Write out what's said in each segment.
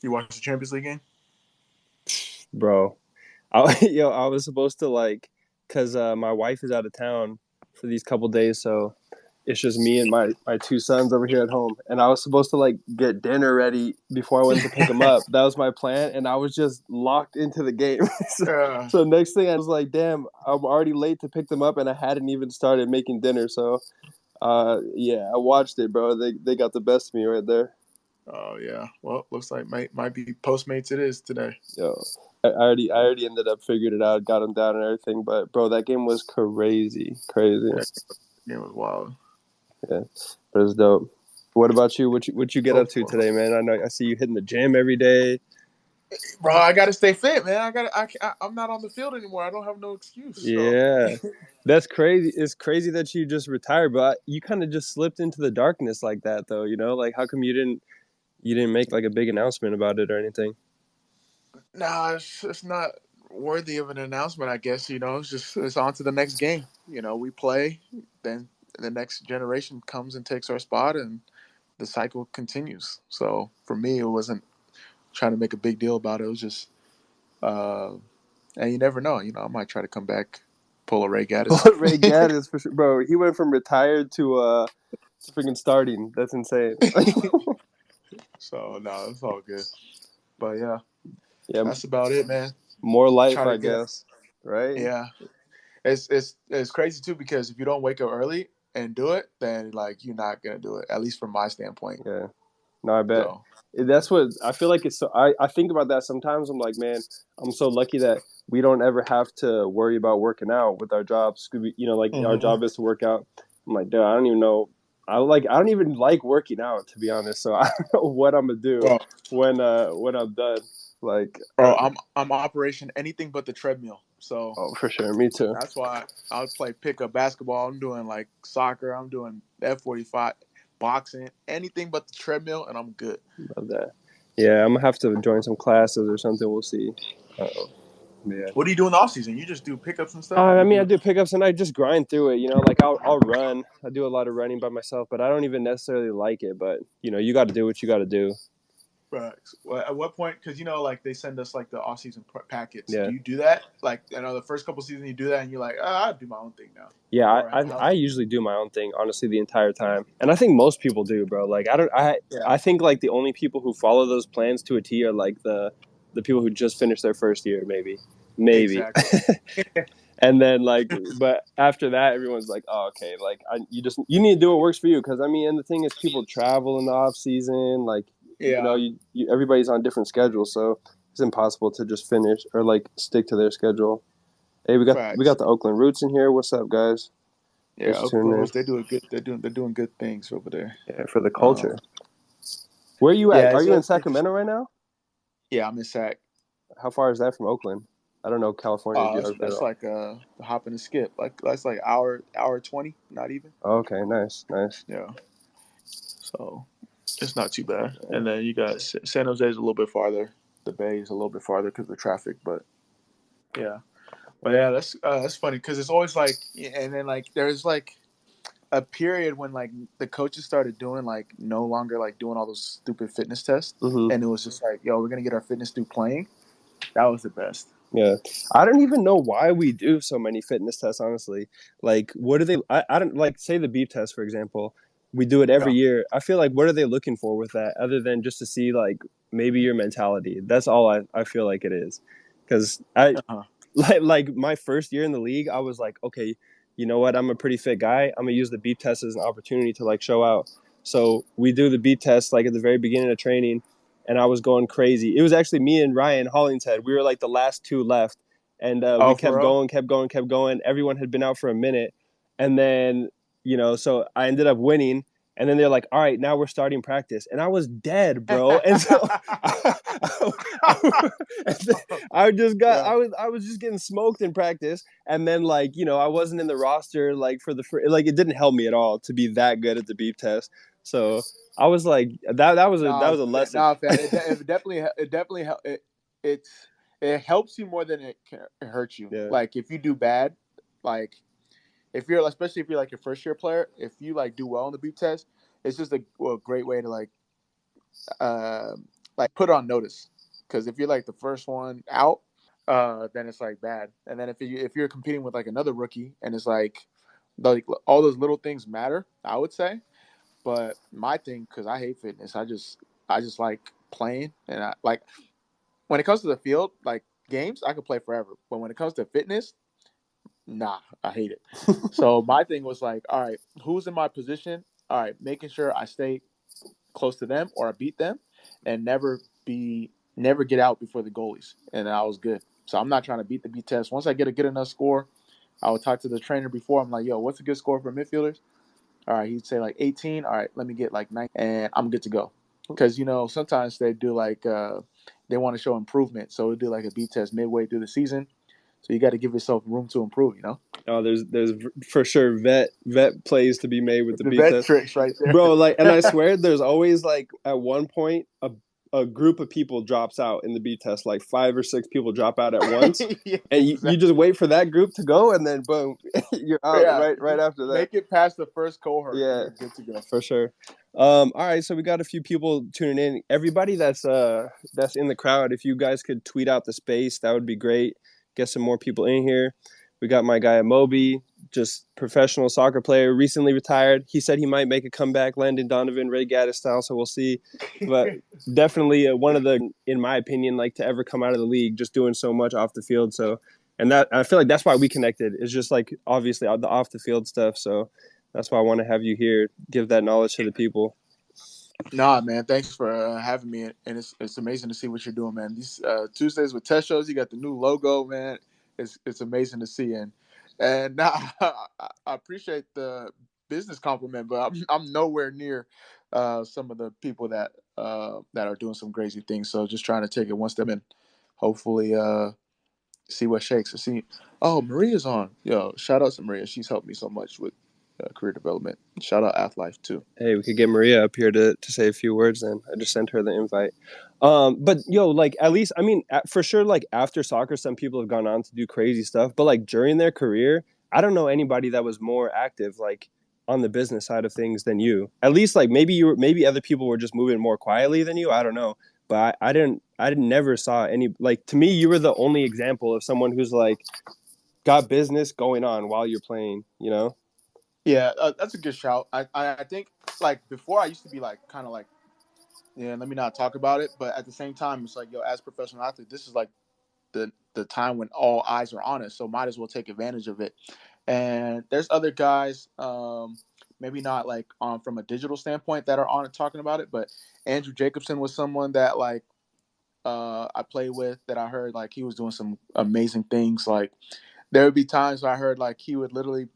You watched the Champions League game? Bro. I was supposed to like, cause my wife is out of town for these couple days, so it's just me and my two sons over here at home, and I was supposed to like get dinner ready before I went to pick them up. That was my plan, and I was just locked into the game. so, Uh, so next thing I was like, damn, I'm already late to pick them up, and I hadn't even started making dinner. So, yeah, I watched it, bro. They got the best of me right there. oh yeah. Well, looks like might be Postmates. It is today. Yo, I already ended up figured it out, got them down and everything. But bro, that game was crazy, crazy. Yeah, game was wild. Yeah, but it's dope. What about you? What you get Oh, up to today, man? I know I see you hitting the gym every day. bro, I gotta stay fit, man. I'm not on the field anymore. I don't have no excuse. So Yeah, that's crazy. It's crazy that you just retired, but you kind of just slipped into the darkness like that, though. You know, like how come you didn't make like a big announcement about it or anything? nah, it's not worthy of an announcement. I guess it's on to the next game. We play, then the next generation comes and takes our spot, and the cycle continues. So for me, it wasn't trying to make a big deal about it. It was just, uh, and you never know. I might try to come back, pull a Ray Gaddis. Ray Gaddis for sure, bro. He went from retired to freaking starting. That's insane. So no, it's all good. But yeah, Yeah, that's about it, man. more life, Try to I get up. guess. Right? Yeah, it's crazy too because if you don't wake up early and do it, then like you're not gonna do it. At least from my standpoint. Yeah. No, I bet. So That's what I feel like. It's so. I think about that sometimes. I'm like, man, I'm so lucky that we don't ever have to worry about working out with our jobs. Like our hmm job is to work out. I'm like, dude, I don't even know. I don't even like working out, to be honest. So I don't know what I'm gonna do bro, when I'm done. Like, I'm Operation anything but the treadmill. So oh, for sure, me too. that's why I'll play pickup basketball. I'm doing like soccer. I'm doing F45, boxing, anything but the treadmill, and I'm good. Love that. Yeah, I'm gonna have to join some classes or something. We'll see. Uh-oh. Yeah. What do you do in the off season? You just do pickups and stuff. I You mean, I do. do pickups and I just grind through it. Like I'll run. I do a lot of running by myself, but I don't even necessarily like it. But you got to do what you got to do. Right. Well, at what point? Because like they send us like the off season packets. Do Yeah, you do that? Like the first couple seasons you do that, and you're like, I'll do my own thing now. yeah. Or I, how? I usually do my own thing, honestly, the entire time, and I think most people do, bro. Like I don't. Yeah. I think like the only people who follow those plans to a T are like the people who just finished their first year, maybe. Exactly. And then but after that, everyone's like, oh, okay, like you need to do what works for you, because I mean, and the thing is, people travel in the off season, like Yeah. everybody's on different schedules, so it's impossible to just finish or like stick to their schedule. Hey, we got Facts. the Oakland Roots in here. What's up, guys? Yeah. Thanks for tuning Oakland in. Rose, they do a good. They're doing good things over there. Yeah, for the culture. Um. Where are you at? Yeah. Are It's you in just. Sacramento right now? Yeah. I'm in Sac. How far is that from Oakland? I don't know California geography at That's all. like a hop and a skip. Like that's like hour 20, not even. Oh, okay, nice, nice. Yeah. So it's not too bad. And then you got San Jose is a little bit farther. The Bay is a little bit farther because of the traffic, but yeah. But yeah, that's funny because it's always like, and then like there's like a period when like the coaches started doing like no longer like doing all those stupid fitness tests, Mm-hmm. and it was just like, yo, we're gonna get our fitness through playing. That was the best. Yeah. I don't even know why we do so many fitness tests, honestly. Like, what do they, I don't, like, say the beep test, for example, we do it every Yeah. year. I feel like, what are they looking for with that other than just to see, like, maybe your mentality? That's all I feel like it is. Because Uh-huh. like my first year in the league, I was like, okay, you know what? I'm a pretty fit guy. I'm gonna use the beep test as an opportunity to like show out. So we do the beep test like at the very beginning of training, and I was going crazy. It was actually me and Ryan Hollingshead. We were like the last two left, and we Oh, for kept real? going, kept going, kept going. Everyone had been out for a minute, and then so I ended up winning. And then they're like, "All right, now we're starting practice," and I was dead, bro. And so I just got, Yeah. I was just getting smoked in practice, and then I wasn't in the roster like for like it didn't help me at all to be that good at the beep test. So I was like, that was a lesson. Nah, fam. It's it helps you more than it hurts you. Yeah, Like if you do bad, like if you're especially if you're like your first year player, if you like do well in the beep test, it's just a great way to uh like put on notice, because if you're like the first one out, then it's like bad. And then if you're competing with like another rookie, and it's like all those little things matter, I would say. But my thing, because I hate fitness, I just like playing, and I like when it comes to the field, like games, I could play forever. But when it comes to fitness, nah, I hate it. So my thing was like, all right, who's in my position? All right, making sure I stay close to them or I beat them, and never get out before the goalies. And I was good. So I'm not trying to beat the beat test. Once I get a good enough score, I would talk to the trainer before. I'm like, yo, what's a good score for midfielders? All right, he'd say like 18. All right, let me get like 19, and I'm good to go. Because sometimes they do like they want to show improvement, so we do like a beat test midway through the season. So you got to give yourself room to improve. Oh, there's for sure vet plays to be made with the The beat vet test, tricks right there. bro. Like, and I swear, there's always like at one point a group of people drops out in the beat test, like 5 or 6 people drop out at once, Yeah, and you exactly. just wait for that group to go, and then boom, you're out Yeah, right just after that. make it past the first cohort, and Yeah, you're good to go. for sure. All right, so we got a few people tuning in. Everybody that's in the crowd, if you guys could tweet out the space, that would be great. Get some more people in here. We got my guy Amobi, just professional soccer player, recently retired. He said he might make a comeback, Landon Donovan, Ray Gaddis style. So we'll see. But definitely one of the, in my opinion, like to ever come out of the league, just doing so much off the field. So, and that I feel like that's why we connected. It's just like obviously the off the field stuff. So that's why I want to have you here, give that knowledge to the people. Nah, man, thanks for having me, and it's amazing to see what you're doing, man. These Tuesdays with Tesho's, you got the new logo, man. It's amazing to see, and nah, I appreciate the business compliment, but I'm nowhere near some of the people that are doing some crazy things. So just trying to take it one step and hopefully see what shakes. See, oh, Maria's on. Yo, shout out to Maria. She's helped me so much with career development. Shout out Athlife too. Hey, we could get Maria up here to say a few words then. I just sent her the invite. But yo, like at least I mean for sure, like after soccer, some people have gone on to do crazy stuff. But like during their career, I don't know anybody that was more active like on the business side of things than you. At least like maybe other people were just moving more quietly than you. I don't know. But I didn't never saw any like to me you were the only example of someone who's like got business going on while you're playing, you know? Yeah, that's a good shout. I think like before I used to be like kind of like, yeah, let me not talk about it. But at the same time, it's like, yo, as a professional athlete, this is like the time when all eyes are on us, so might as well take advantage of it. And there's other guys, maybe not like from a digital standpoint that are on it talking about it, but Andrew Jacobson was someone that like I played with that I heard like he was doing some amazing things. Like there would be times where I heard like he would literally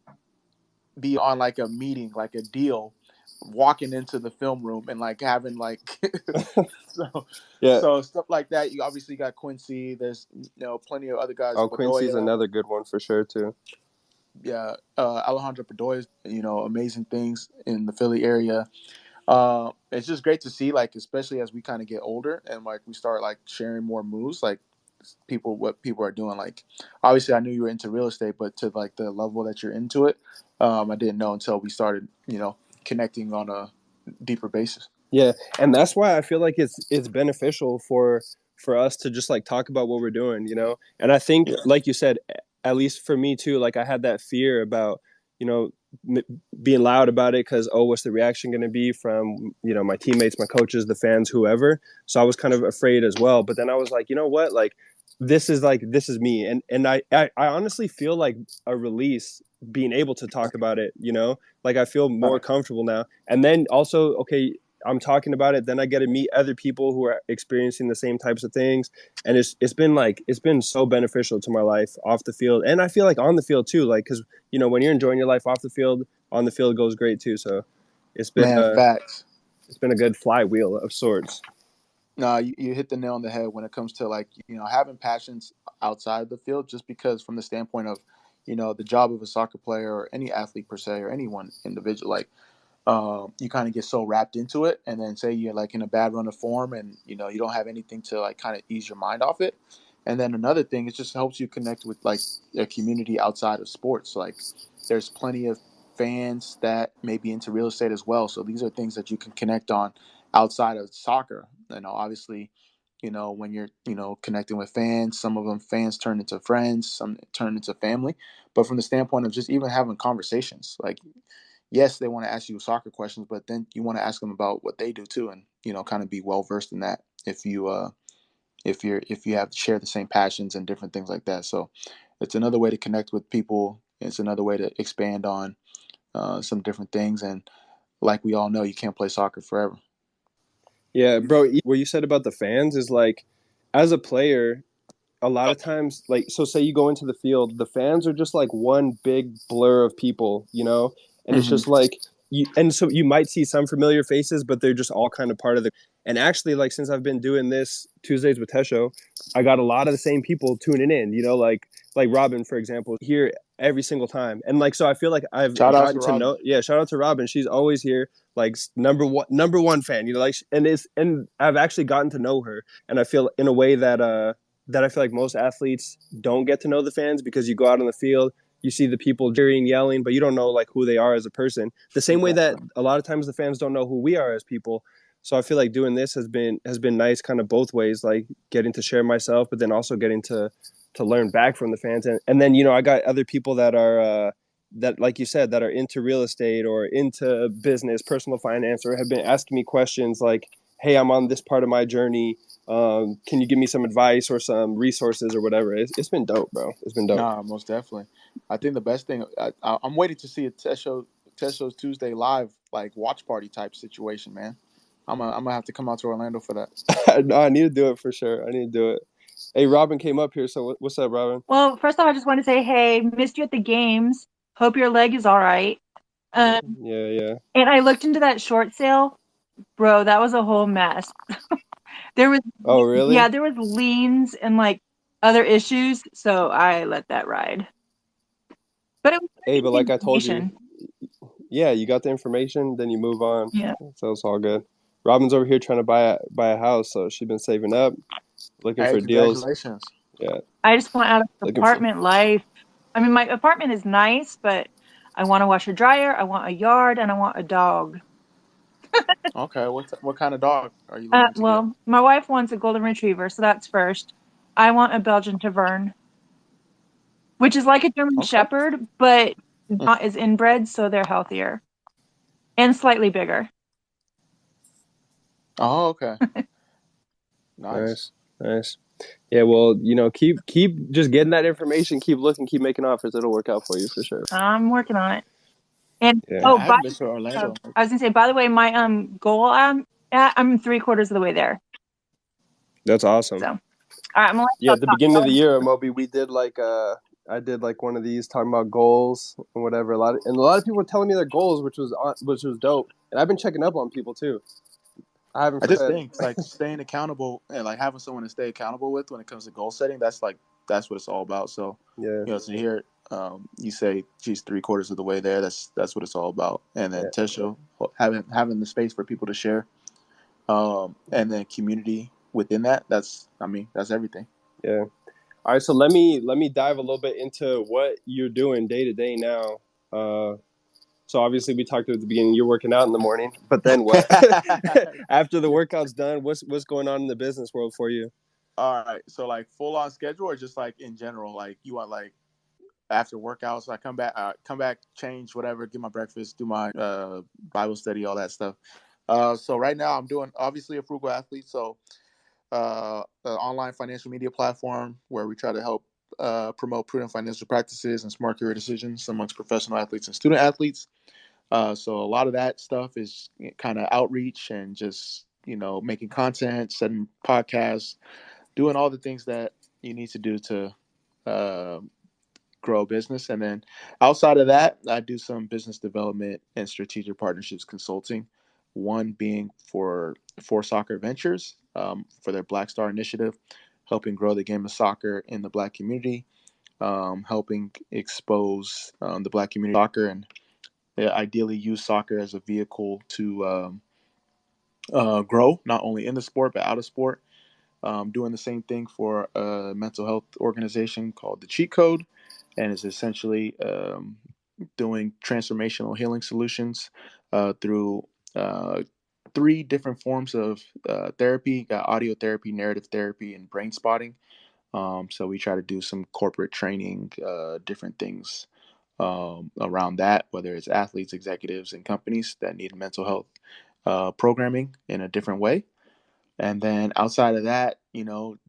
be on like a meeting, like a deal, walking into the film room and like having like so Yeah. so stuff like that. You obviously got Quincy. There's plenty of other guys. Oh, Quincy's Bedoya, another good one for sure too. yeah, Alejandro Bedoya. Amazing things in the Philly area. It's just great to see, like, especially as we kind of get older and like we start like sharing more moves, like what people are doing. Like, obviously, I knew you were into real estate, but to like the level that you're into it, I didn't know until we started, connecting on a deeper basis. Yeah, and that's why I feel like it's beneficial for us to just like talk about what we're doing, you know. And I think, Yeah, like you said, at least for me too, like I had that fear about, you know, being loud about it because oh, what's the reaction going to be from my teammates, my coaches, the fans, whoever. So I was kind of afraid as well. But then I was like, you know what, this is me, and I honestly feel like a release being able to talk about it, you know, like I feel more right. comfortable now. And then also, okay, I'm talking about it, then I get to meet other people who are experiencing the same types of things, and it's been so beneficial to my life off the field, and I feel like on the field too, like because when you're enjoying your life off the field, on the field goes great too. So it's been Man, uh, facts. it's been a good flywheel of sorts. No, you hit the nail on the head when it comes to like having passions outside the field. Just because from the standpoint of the job of a soccer player or any athlete per se or anyone individual, like you kind of get so wrapped into it, and then say you're like in a bad run of form, and you don't have anything to like kind of ease your mind off it. And then another thing, it just helps you connect with like a community outside of sports. Like there's plenty of fans that may be into real estate as well, so these are things that you can connect on outside of soccer. Obviously, when you're, connecting with fans, some of them fans turn into friends, some turn into family. But from the standpoint of just even having conversations, like, yes, they want to ask you soccer questions, but then you want to ask them about what they do too, and kind of be well versed in that if you have share the same passions and different things like that. So it's another way to connect with people. It's another way to expand on some different things. And like we all know, you can't play soccer forever. Yeah, bro. What you said about the fans is like, as a player, a lot of times, like, so say you go into the field, the fans are just like one big blur of people, and it's Hmm. just like and so you might see some familiar faces, but they're just all kind of part of the. And actually, like, since I've been doing this Tuesdays with Tesho, I got a lot of the same people tuning in, like Robin, for example, here every single time. And like, so I feel like I've Shout out to gotten to Robin. know, yeah, shout out to Robin. She's always here, like number one fan, like, and I've actually gotten to know her. And I feel in a way that I feel like most athletes don't get to know the fans, because you go out on the field, you see the people cheering, yelling, but you don't know like who they are as a person. The same way that Exactly. a lot of times the fans don't know who we are as people. So I feel like doing this has been nice, kind of both ways, like getting to share myself, but then also getting to learn back from the fans. And then I got other people that are that, like you said, that are into real estate or into business, personal finance, or have been asking me questions like, hey, I'm on this part of my journey, can you give me some advice or some resources or whatever? It's been dope, bro. It's been dope. Nah, most definitely. I think the best thing I'm waiting to see a Tesho's Tuesday live, like watch party type situation, man. I'm gonna have to come out to Orlando for that. No, I need to do it for sure. I need to do it. Hey, Robin came up here. So what's up, Robin? Well, first off, I just want to say, hey, missed you at the games. Hope your leg is all right. Um, Yeah, yeah. and I looked into that short sale, bro. That was a whole mess. There was, Oh, yeah, really? there was liens and like other issues, so I let that ride. But it was Hey, but good like I told you, information. yeah, you got the information, then you move on. Yeah, So it's all good. Robin's over here trying to buy a house, so she's been saving up, looking Hey, for deals. congratulations. Yeah, I just want out of looking for. apartment life. I mean, my apartment is nice, but I want to wash a dryer, I want a yard, and I want a dog. Okay, what kind of dog are you looking to get? Well, my wife wants a golden retriever, so that's first. I want a Belgian Tavern, which is like a German Okay. Shepherd, but Mm. not as inbred, so they're healthier and slightly bigger. Oh, okay. Nice. Nice, nice. Yeah, well, keep just getting that information, keep looking, keep making offers. It'll work out for you for sure. I'm working on it. And Yeah, Yeah, oh, I haven't been to Orlando. I was gonna say, by the way, my goal I'm at, I'm 3/4 of the way there. that's awesome. So, all right, I'm gonna let Yeah, y'all at the talk. beginning of the year, Amobi, we did like I did like one of these talking about goals and whatever. A lot of people were telling me their goals, which was dope. And I've been checking up on people too. I haven't I just forgot. think like staying accountable and like having someone to stay accountable with when it comes to goal setting. That's what it's all about. So, Yeah, to hear you say, "Geez, 3/4 of the way there." That's what it's all about. And then yeah, Tesho having the space for people to share, and then community within that. That's everything. yeah. All right, so let me dive a little bit into what you're doing day to day now. So obviously we talked at the beginning. You're working out in the morning, but then what? After the workout's done, what's going on in the business world for you? All right. So like full on schedule, or just like in general, like you want like after workouts, I come back, change whatever, get my breakfast, do my Bible study, all that stuff. So right now I'm doing obviously a frugal athlete. So an online financial media platform where we try to help promote prudent financial practices and smart career decisions amongst professional athletes and student athletes. So a lot of that stuff is kind of outreach and just making content, setting podcasts, doing all the things that you need to do to uh, grow a business. And then outside of that, I do some business development and strategic partnerships consulting. One being for Soccer Ventures for their Black Star Initiative, helping grow the game of soccer in the Black community, helping expose the Black community soccer, and ideally use soccer as a vehicle to grow not only in the sport but out of sport. Doing the same thing for a mental health organization called the Cheat Code, and is essentially doing transformational healing solutions through uh, three different forms of therapy. Got audio therapy, narrative therapy, and brain spotting. So we try to do some corporate training, different things around that, whether it's athletes, executives, and companies that need mental health programming in a different way. And then outside of that,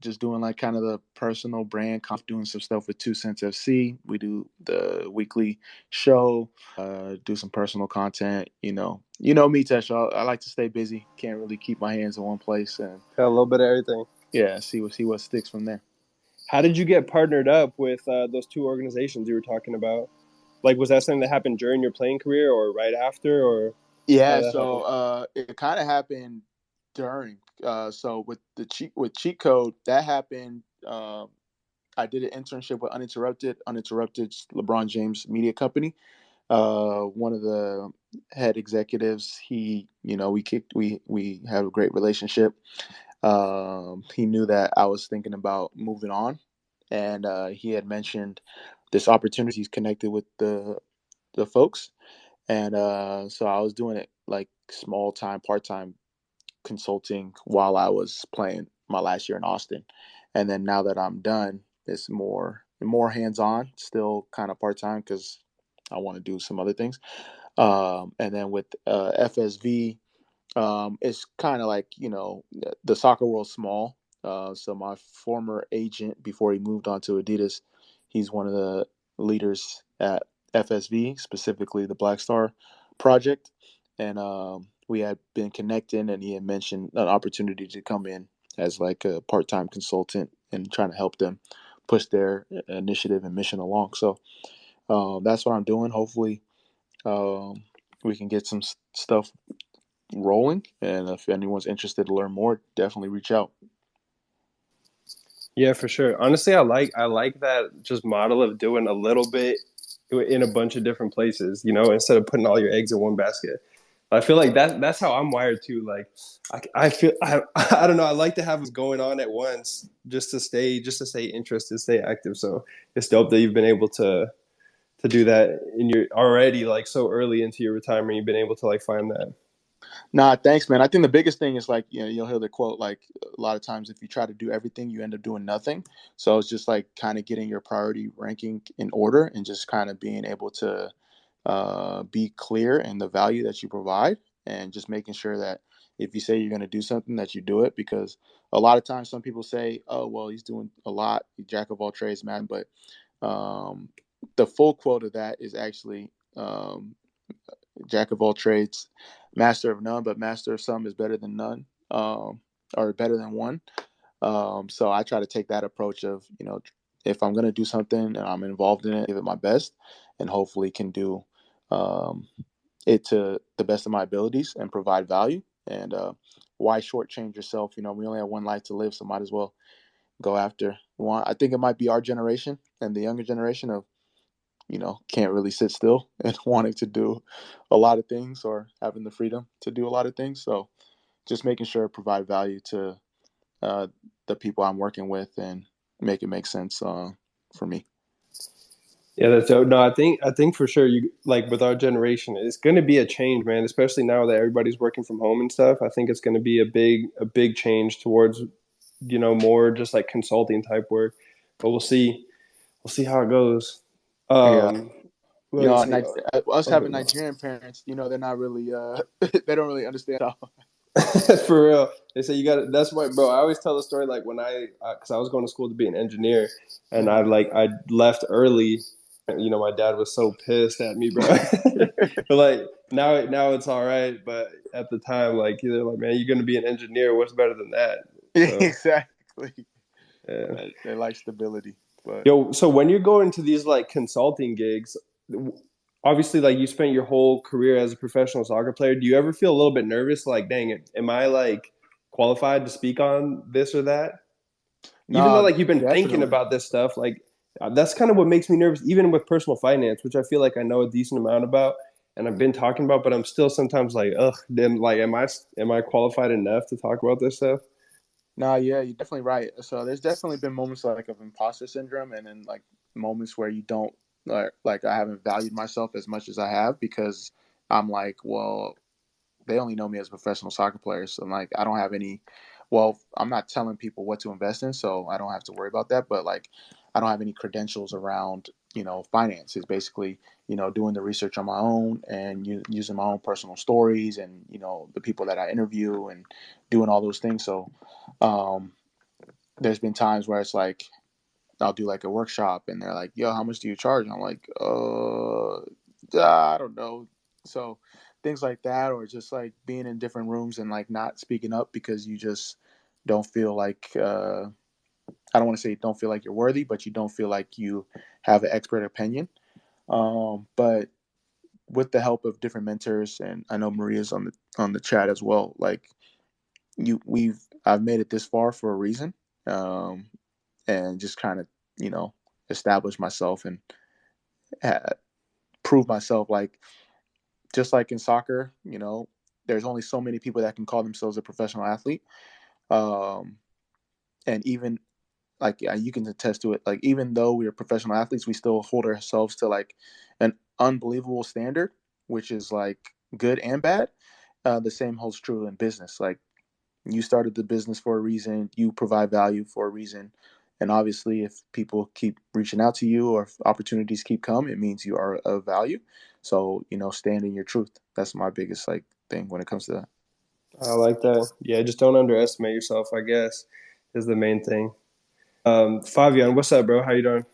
just doing like kind of the personal brand, doing some stuff with 2 Cents FC. We do the weekly show, do some personal content. Me, Tesho. I like to stay busy. Can't really keep my hands in one place, and Got a little bit of everything. yeah, see what sticks from there. How did you get partnered up with those two organizations you were talking about? Like, was that something that happened during your playing career or right after, or how Yeah, did that so happen? it kind of happened during. So with cheat code, that happened. I did an internship with Uninterrupted, LeBron James media company. One of the head executives, we have a great relationship. He knew that I was thinking about moving on, and he had mentioned this opportunity. He's connected with the folks, and so I was doing it like small time, part time consulting while I was playing my last year in Austin. And then now that I'm done, it's more hands on, still kind of part time because I want to do some other things. And then with FSV, it's kind of like the soccer world's small. So my former agent, before he moved on to Adidas, he's one of the leaders at FSV, specifically the Black Star Project, and we had been connecting, and he had mentioned an opportunity to come in as like a part-time consultant and trying to help them push their initiative and mission along. So that's what I'm doing. Hopefully, we can get some stuff rolling. And if anyone's interested to learn more, definitely reach out. Yeah, for sure. Honestly, I like that just model of doing a little bit in a bunch of different places, instead of putting all your eggs in one basket. I feel like that's how I'm wired too. Like I feel I don't know. I like to have going on at once just to stay interested, stay active. So it's dope that you've been able to do that in your already like so early into your retirement. You've been able to like find that. Nah, thanks, man. I think the biggest thing is like, you'll hear the quote like a lot of times if you try to do everything, you end up doing nothing. So it's just like kind of getting your priority ranking in order and just kind of being able to be clear in the value that you provide and just making sure that if you say you're going to do something, that you do it. Because a lot of times some people say, oh, well, he's doing a lot, jack of all trades, man. But um, the full quote of that is actually jack of all trades, master of none, but master of some is better than none, or better than one. So I try to take that approach of, if I'm going to do something and I'm involved in it, give it my best, and hopefully can do um, it to the best of my abilities and provide value. And why shortchange yourself? We only have one life to live, so might as well go after one. I think it might be our generation and the younger generation of can't really sit still and wanting to do a lot of things or having the freedom to do a lot of things. So just making sure I provide value to uh, the people I'm working with and make it make sense for me. Yeah, that's dope. No, I think for sure you like with our generation, it's going to be a change, man. Especially now that everybody's working from home and stuff. I think it's going to be a big change towards more just like consulting type work. But we'll see how it goes. Yeah. Um, what was I saying? Us Oh, having no. Nigerian parents, they're not really, they don't really understand how. For real. They say you got to, that's why, bro. I always tell the story like when because I was going to school to be an engineer and I left early. My dad was so pissed at me, bro. But like now it's all right. But at the time, like, they're like, man, you're going to be an engineer. What's better than that? So, Exactly. yeah. They like stability. But Yo, so when you're going to these like consulting gigs, obviously like you spent your whole career as a professional soccer player. Do you ever feel a little bit nervous? Like, dang it, am I like qualified to speak on this or that? Even though no, like you've been thinking definitely. about this stuff, like that's kind of what makes me nervous, even with personal finance, which I feel like I know a decent amount about and I've been talking about, but I'm still sometimes like, ugh, then like, am I qualified enough to talk about this stuff? No, yeah, you're definitely right. So there's definitely been moments like of imposter syndrome, and then like moments where you don't like I haven't valued myself as much as I have because I'm like, well, they only know me as a professional soccer player. So like, I don't have any. Well, I'm not telling people what to invest in, so I don't have to worry about that. But like, I don't have any credentials around finance. It's basically doing the research on my own and using my own personal stories and the people that I interview and doing all those things. So um, there's been times where it's like I'll do like a workshop and they're like, "Yo, how much do you charge?" And I'm like, I don't know." So things like that, or just like being in different rooms and like not speaking up because you just don't feel like I don't want to say don't feel like you're worthy, but you don't feel like you have an expert opinion. But with the help of different mentors, and I know Maria's on the chat as well. Like I've made it this far for a reason, um, and just kind of establish myself and uh, prove myself. Like just like in soccer, there's only so many people that can call themselves a professional athlete, um, and even like you can attest to it. Like even though we are professional athletes, we still hold ourselves to like an unbelievable standard, which is like good and bad. The same holds true in business. Like you started the business for a reason, you provide value for a reason, and obviously, if people keep reaching out to you or if opportunities keep coming, it means you are of value. So stand in your truth. That's my biggest like thing when it comes to that. I like that. Yeah, just don't underestimate yourself, I guess, is the main thing. Fabian, what's up, bro? How you doing?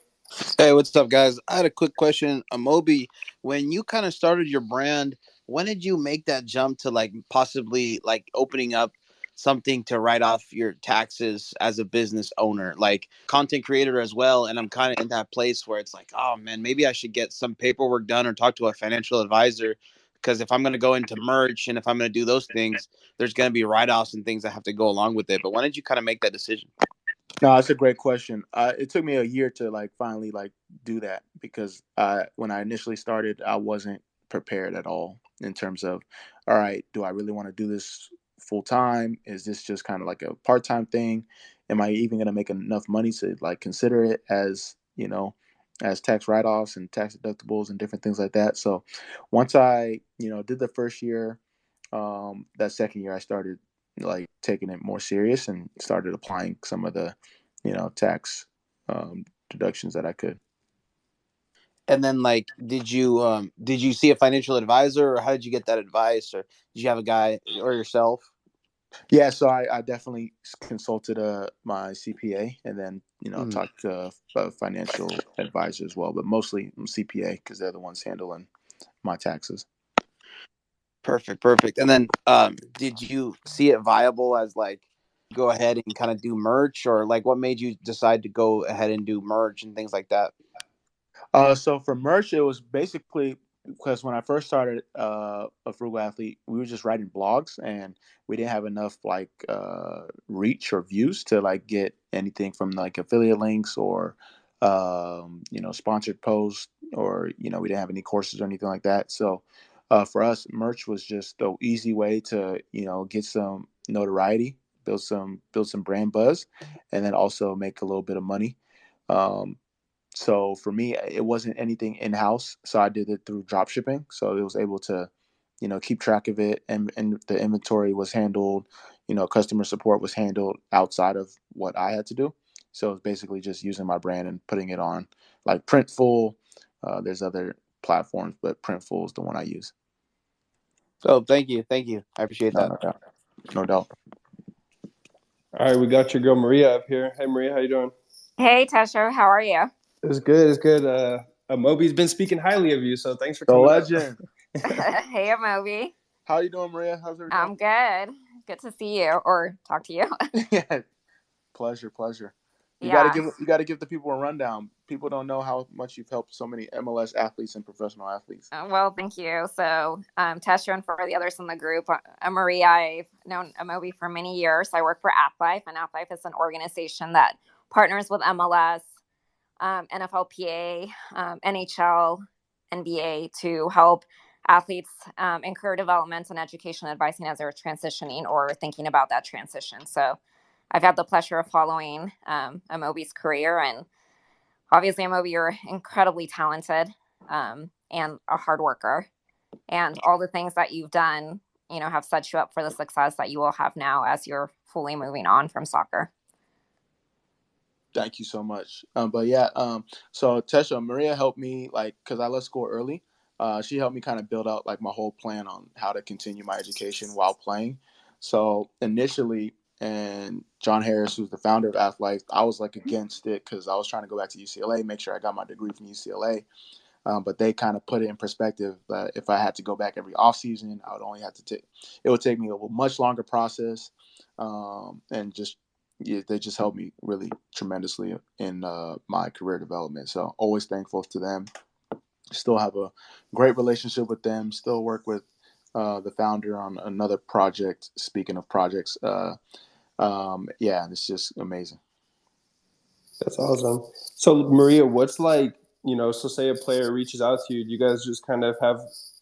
Hey, what's up, guys? I had a quick question. Amobi, when you kind of started your brand, when did you make that jump to like possibly like opening up something to write off your taxes as a business owner, like content creator as well? And I'm kind of in that place where it's like, oh man, maybe I should get some paperwork done or talk to a financial advisor. Because if I'm going to go into merch and if I'm going to do those things, there's going to be write offs and things that have to go along with it. But when did you kind of make that decision? No, that's a great question. It took me a year to like finally like do that because when I initially started, I wasn't prepared at all in terms of, all right, do I really want to do this full time? Is this just kind of like a part time thing? Am I even going to make enough money to like consider it as as tax write offs and tax deductibles and different things like that? So once I did the first year, that second year I started like taking it more serious and started applying some of the tax deductions that I could. And then like did you see a financial advisor, or how did you get that advice, or did you have a guy or yourself? Yeah, so I definitely consulted my CPA and then Mhm. talked to a financial advisor as well, but mostly CPA because they're the ones handling my taxes. Perfect. And then did you see it viable as like go ahead and kind of do merch, or like what made you decide to go ahead and do merch and things like that? So for merch, it was basically because when I first started a Frugal Athlete, we were just writing blogs and we didn't have enough like reach or views to like get anything from like affiliate links or sponsored posts or we didn't have any courses or anything like that. So for us, merch was just the easy way to get some notoriety, build some brand buzz, and then also make a little bit of money. Um, so for me, it wasn't anything in house. So I did it through drop shipping. So it was able to, keep track of it, and the inventory was handled. Customer support was handled outside of what I had to do. So it's basically just using my brand and putting it on like Printful. There's other platforms, but Printful is the one I use. So thank you, I appreciate No, that. no doubt, no doubt. All right, we got your girl Maria up here. Hey, Maria, how you doing? Hey, Tesho, how are you? It's good. It's good. Moby's been speaking highly of you, so thanks for The coming up. legend. Hey, Amobi. How you doing, Maria? How's everything? I'm good. Good to see you or talk to you. Yeah, pleasure. Yeah. You got to give the people a rundown. People don't know how much you've helped so many MLS athletes and professional athletes. Well, thank you. So, Tesho and for the others in the group, Maria, I've known Amobi for many years. I work for AthLife, and AthLife is an organization that partners with MLS, NFLPA, NHL, NBA to help athletes in career development and education advising as they're transitioning or thinking about that transition. So I've had the pleasure of following Amobi's career. And obviously, Amobi, you're incredibly talented and a hard worker. And all the things that you've done have set you up for the success that you will have now as you're fully moving on from soccer. Thank you so much. But yeah, so Tesha, Maria helped me, like, because I left school early. She helped me kind of build out like my whole plan on how to continue my education while playing. So initially, and John Harris, who's the founder of Athlete, I was like against it because I was trying to go back to UCLA, make sure I got my degree from UCLA. But they kind of put it in perspective that if I had to go back every off season, I would only have to take. It would take me a much longer process, and just they just helped me really tremendously in my career development. So always thankful to them. Still have a great relationship with them. Still work with the founder on another project. Speaking of projects, yeah, it's just amazing. That's awesome. So Maria, what's like, so say a player reaches out to you, do you guys just kind of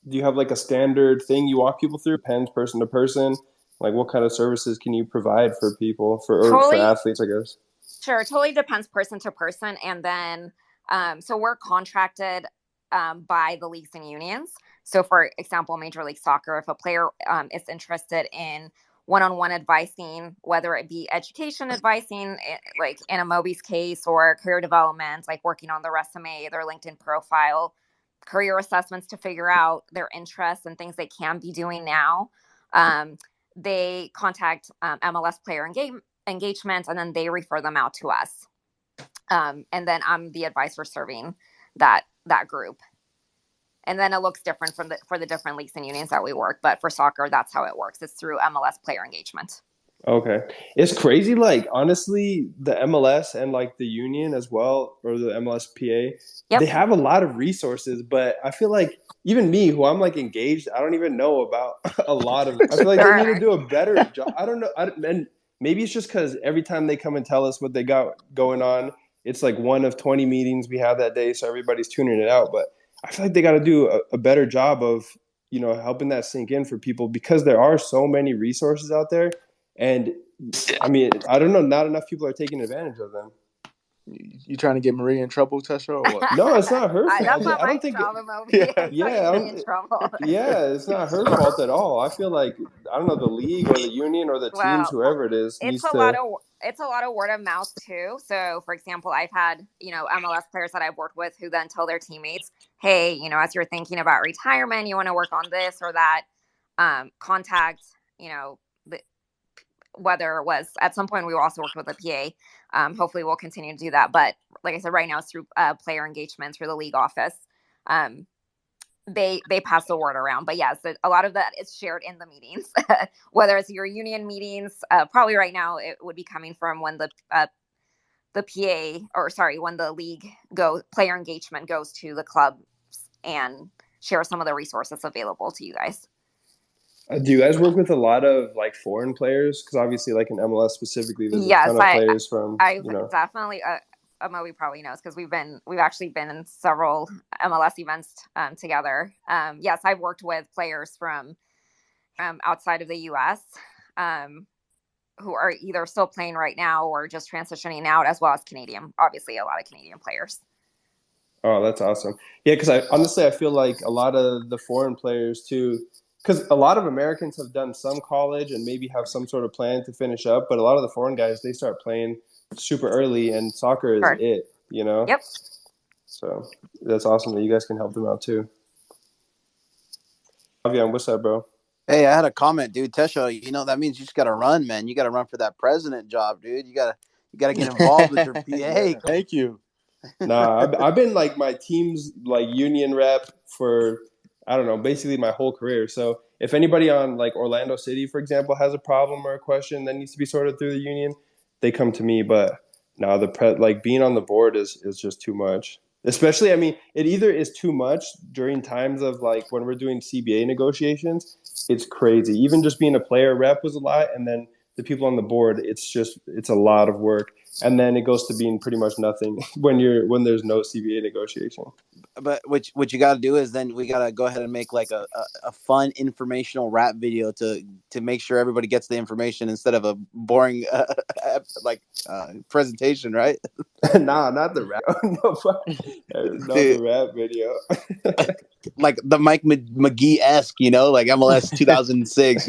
do you have like a standard thing you walk people through, pens person to person? Like what kind of services can you provide for people, or for athletes, I guess? Sure. It totally depends person to person. And then, so we're contracted by the leagues and unions. So for example, Major League Soccer, if a player is interested in one-on-one advising, whether it be education advising, like in Amobi's case, or career development, like working on the resume, their LinkedIn profile, career assessments to figure out their interests and things they can be doing now. They contact MLS player engagement, and then they refer them out to us. And then I'm the advisor serving that group. And then it looks different for the different leagues and unions that we work. But for soccer, that's how it works. It's through MLS player engagement. Okay. It's crazy. Like, honestly, the MLS and like the union as well, or the MLSPA, Yep. They have a lot of resources, but I feel like even me, who I'm like engaged, I don't even know about a lot of, I feel like they need to do a better job. I don't know. And maybe it's just because every time they come and tell us what they got going on, it's like one of 20 meetings we have that day. So everybody's tuning it out. But I feel like they got to do a better job of, helping that sink in for people, because there are so many resources out there. And I mean, I don't know, not enough people are taking advantage of them. You trying to get Maria in trouble, Tesha, or what? No, it's not her fault. That's not I don't think job, in trouble. Yeah, it's not her fault at all. I feel like, I don't know, the league or the union or the teams, whoever it is, it's a lot of word of mouth too. So for example, I've had, MLS players that I've worked with who then tell their teammates, hey, as you're thinking about retirement, you want to work on this or that, contact, whether it was at some point we also worked with a PA. Hopefully we'll continue to do that. But like I said, right now it's through player engagement through the league office. They pass the word around. But yeah, so a lot of that is shared in the meetings, whether it's your union meetings. Probably right now it would be coming from when the when the league player engagement goes to the club and share some of the resources available to you guys. Do you guys work with a lot of like foreign players? Because obviously, like in MLS specifically, there's a ton of players from. Definitely. Amobi probably knows because we've actually been in several MLS events together. Yes, I've worked with players from outside of the U.S. Who are either still playing right now or just transitioning out, as well as Canadian. Obviously, a lot of Canadian players. Oh, that's awesome. Yeah, because I feel like a lot of the foreign players too. Because a lot of Americans have done some college and maybe have some sort of plan to finish up, but a lot of the foreign guys, they start playing super early, and soccer is it, Yep. So that's awesome that you guys can help them out too. Javier, what's up, bro? Hey, I had a comment, dude. Tesho, that means you just got to run, man. You got to run for that president job, dude. You got to get involved with your PA. Yeah, thank you. Nah, I've been like my team's like union rep for, I don't know, basically my whole career. So if anybody on like Orlando City, for example, has a problem or a question that needs to be sorted through the union, they come to me. But now like being on the board is just too much. Especially, I mean, it either is too much during times of like when we're doing CBA negotiations, it's crazy. Even just being a player rep was a lot, and then the people on the board, it's a lot of work. And then it goes to being pretty much nothing when there's no CBA negotiation. But what you got to do is then we got to go ahead and make like a fun informational rap video to make sure everybody gets the information instead of a boring presentation, right? Nah, not the rap. Not Dude, the rap video. like the Mike McGee-esque, like MLS 2006,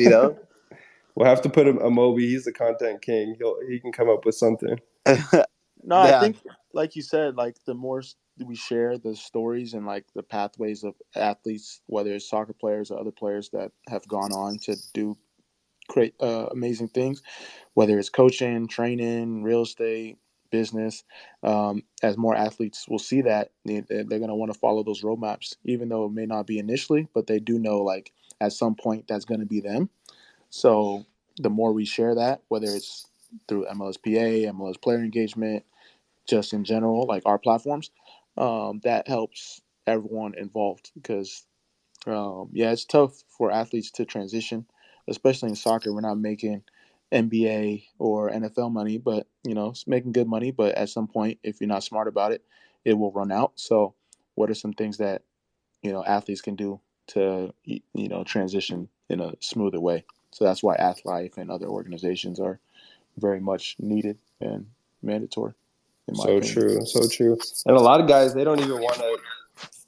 We'll have to put him Amobi. He's the content king. He can come up with something. No, I Yeah. think, like you said, like the more we share the stories and like the pathways of athletes, whether it's soccer players or other players that have gone on to do great, amazing things, whether it's coaching, training, real estate, business. As more athletes will see that, they're going to want to follow those roadmaps, even though it may not be initially, but they do know like at some point that's going to be them. So the more we share that, whether it's through MLSPA, MLS player engagement, just in general, like our platforms, that helps everyone involved because, yeah, it's tough for athletes to transition, especially in soccer. We're not making NBA or NFL money, but it's making good money. But at some point, if you're not smart about it, it will run out. So, what are some things that athletes can do to transition in a smoother way? So that's why AthLife and other organizations are very much needed and mandatory, in my So opinion. true, so true. And a lot of guys, they don't even want to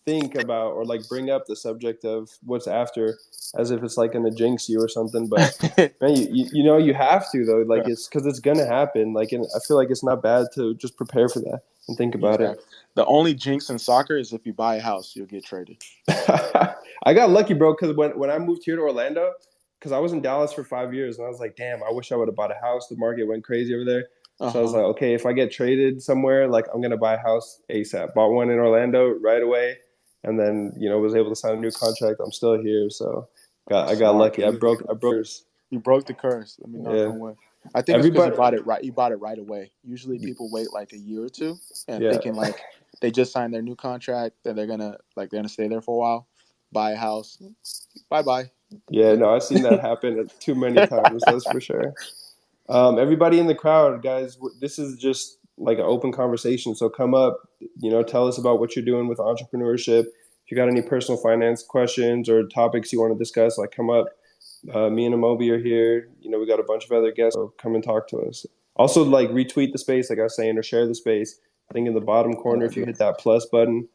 think about or like bring up the subject of what's after, as if it's like going to jinx you or something. But man, you have to though. Like it's because it's gonna happen. Like, and I feel like it's not bad to just prepare for that and think about it. Exactly. The only jinx in soccer is if you buy a house, you'll get traded. I got lucky, bro, because when I moved here to Orlando, because I was in Dallas for 5 years, and I was like, damn, I wish I would have bought a house. The market went crazy over there. So I was like, okay, if I get traded somewhere, like I'm gonna buy a house ASAP. Bought one in Orlando right away, and then was able to sign a new contract. I'm still here, so I got Smart. lucky. I broke. You broke the curse. Let me knock Yeah, on wood. I think it's because you everybody. bought it right. You bought it right away. Usually, people wait like a year or two and Yeah, thinking like they just signed their new contract and they're gonna stay there for a while, buy a house, bye bye. yeah. No, I've seen that happen too many times. That's for sure. Everybody in the crowd, guys, this is just like an open conversation. So come up, tell us about what you're doing with entrepreneurship. If you got any personal finance questions or topics you want to discuss, like come up. Me and Amobi are here. We got a bunch of other guests, so come and talk to us. Also, like retweet the space, like I was saying, or share the space. I think in the bottom corner, if you hit that plus button,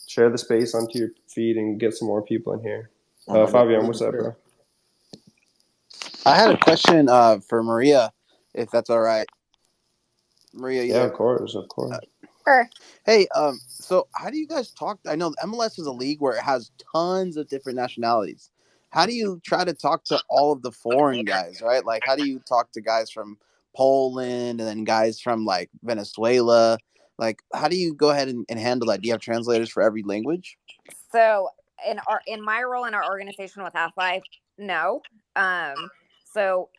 share the space onto your feed and get some more people in here. Fabian, what's up, bro? I had a question for Maria, if that's all right. Maria, you Yeah, there? of course. Sure. Hey, so how do you guys talk? I know MLS is a league where it has tons of different nationalities. How do you try to talk to all of the foreign guys, right? Like, how do you talk to guys from Poland and then guys from like Venezuela? Like, how do you go ahead and handle that? Do you have translators for every language? So in my role in our organization with AthLife, no. So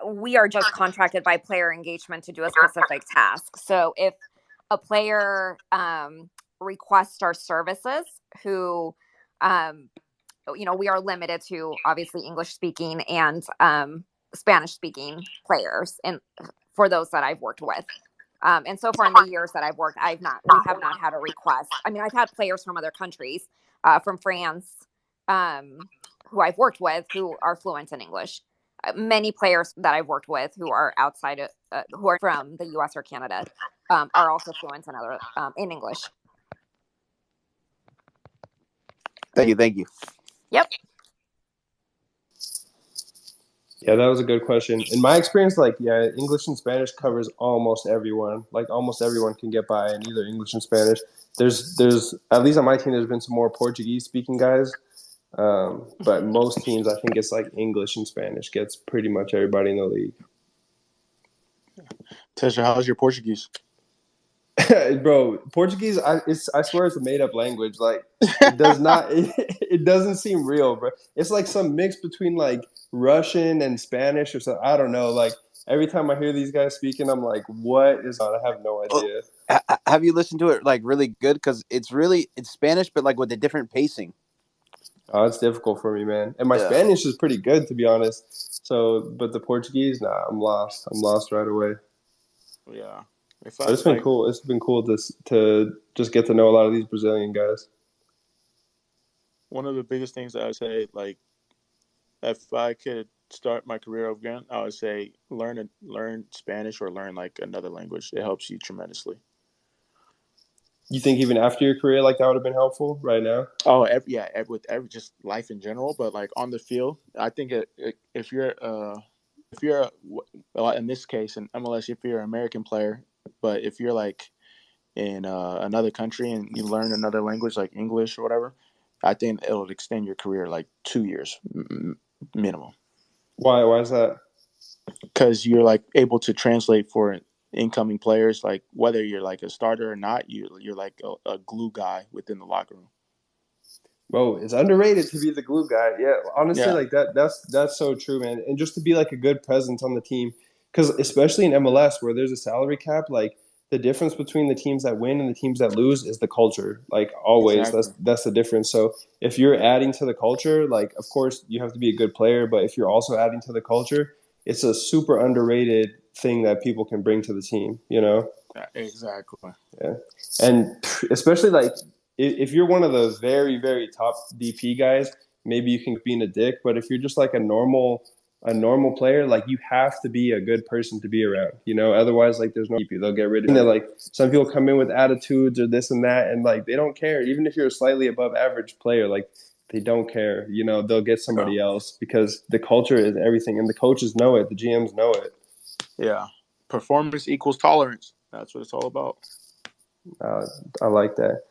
we are just contracted by player engagement to do a specific task. So if a player requests our services, who we are limited to obviously English speaking and Spanish speaking players, and for those that I've worked with. And so far in the years that I've worked, we have not had a request. I mean, I've had players from other countries, from France, who I've worked with, who are fluent in English. Many players that I've worked with who are outside of, who are from the U.S. or Canada, are also fluent in English. Thank you. Yep. Yeah, that was a good question. In my experience, like, yeah, English and Spanish covers almost everyone. Like, almost everyone can get by in either English and Spanish. There's at least on my team, there's been some more Portuguese speaking guys. But most teams, I think it's like English and Spanish gets pretty much everybody in the league. Tesho, how's your Portuguese? Bro, Portuguese, I swear it's a made up language. Like it does not, it doesn't seem real, bro. It's like some mix between like Russian and Spanish or something. I don't know. Like every time I hear these guys speaking, I'm like, what is on? I have no idea. Have you listened to it like really good? Because it's Spanish, but like with a different pacing. Oh, it's difficult for me, man. And my Spanish is pretty good, to be honest. So, but the Portuguese, nah, I'm lost. I'm lost right away. Yeah. But it's been cool. It's been cool to just get to know a lot of these Brazilian guys. one of the biggest things that I would say, like, if I could start my career over again, I would say learn Spanish or learn like another language. It helps you tremendously. You think even after your career, like that would have been helpful right now? Oh, with every just life in general, but like on the field, I think if you're well, in this case in MLS, if you're an American player, but if you're like in another country and you learn another language like English or whatever, I think it'll extend your career like 2 years minimum. Why is that? Because you're like able to translate for incoming players, like whether you're like a starter or not, you're like a glue guy within the locker room. Bro, it's underrated to be the glue guy. Yeah, honestly, Yeah, like that's so true, man. And just to be like a good presence on the team, because especially in MLS where there's a salary cap, like the difference between the teams that win and the teams that lose is the culture. Like always, exactly. that's the difference. So if you're adding to the culture, like of course you have to be a good player, but if you're also adding to the culture, it's a super underrated thing that people can bring to the team. You know? Exactly. Yeah, and especially like if you're one of the very very top DP guys, maybe you can be in a dick. But if you're just like a normal player, like you have to be a good person to be around. You know, otherwise like there's no keep you. They'll get rid of you. Like some people come in with attitudes or this and that, and like they don't care. Even if you're a slightly above average player, like they don't care. You know, they'll get So, somebody else because the culture is everything, and the coaches know it. The GMs know it. yeah, performance equals tolerance. That's what it's all about. Uh, I like that.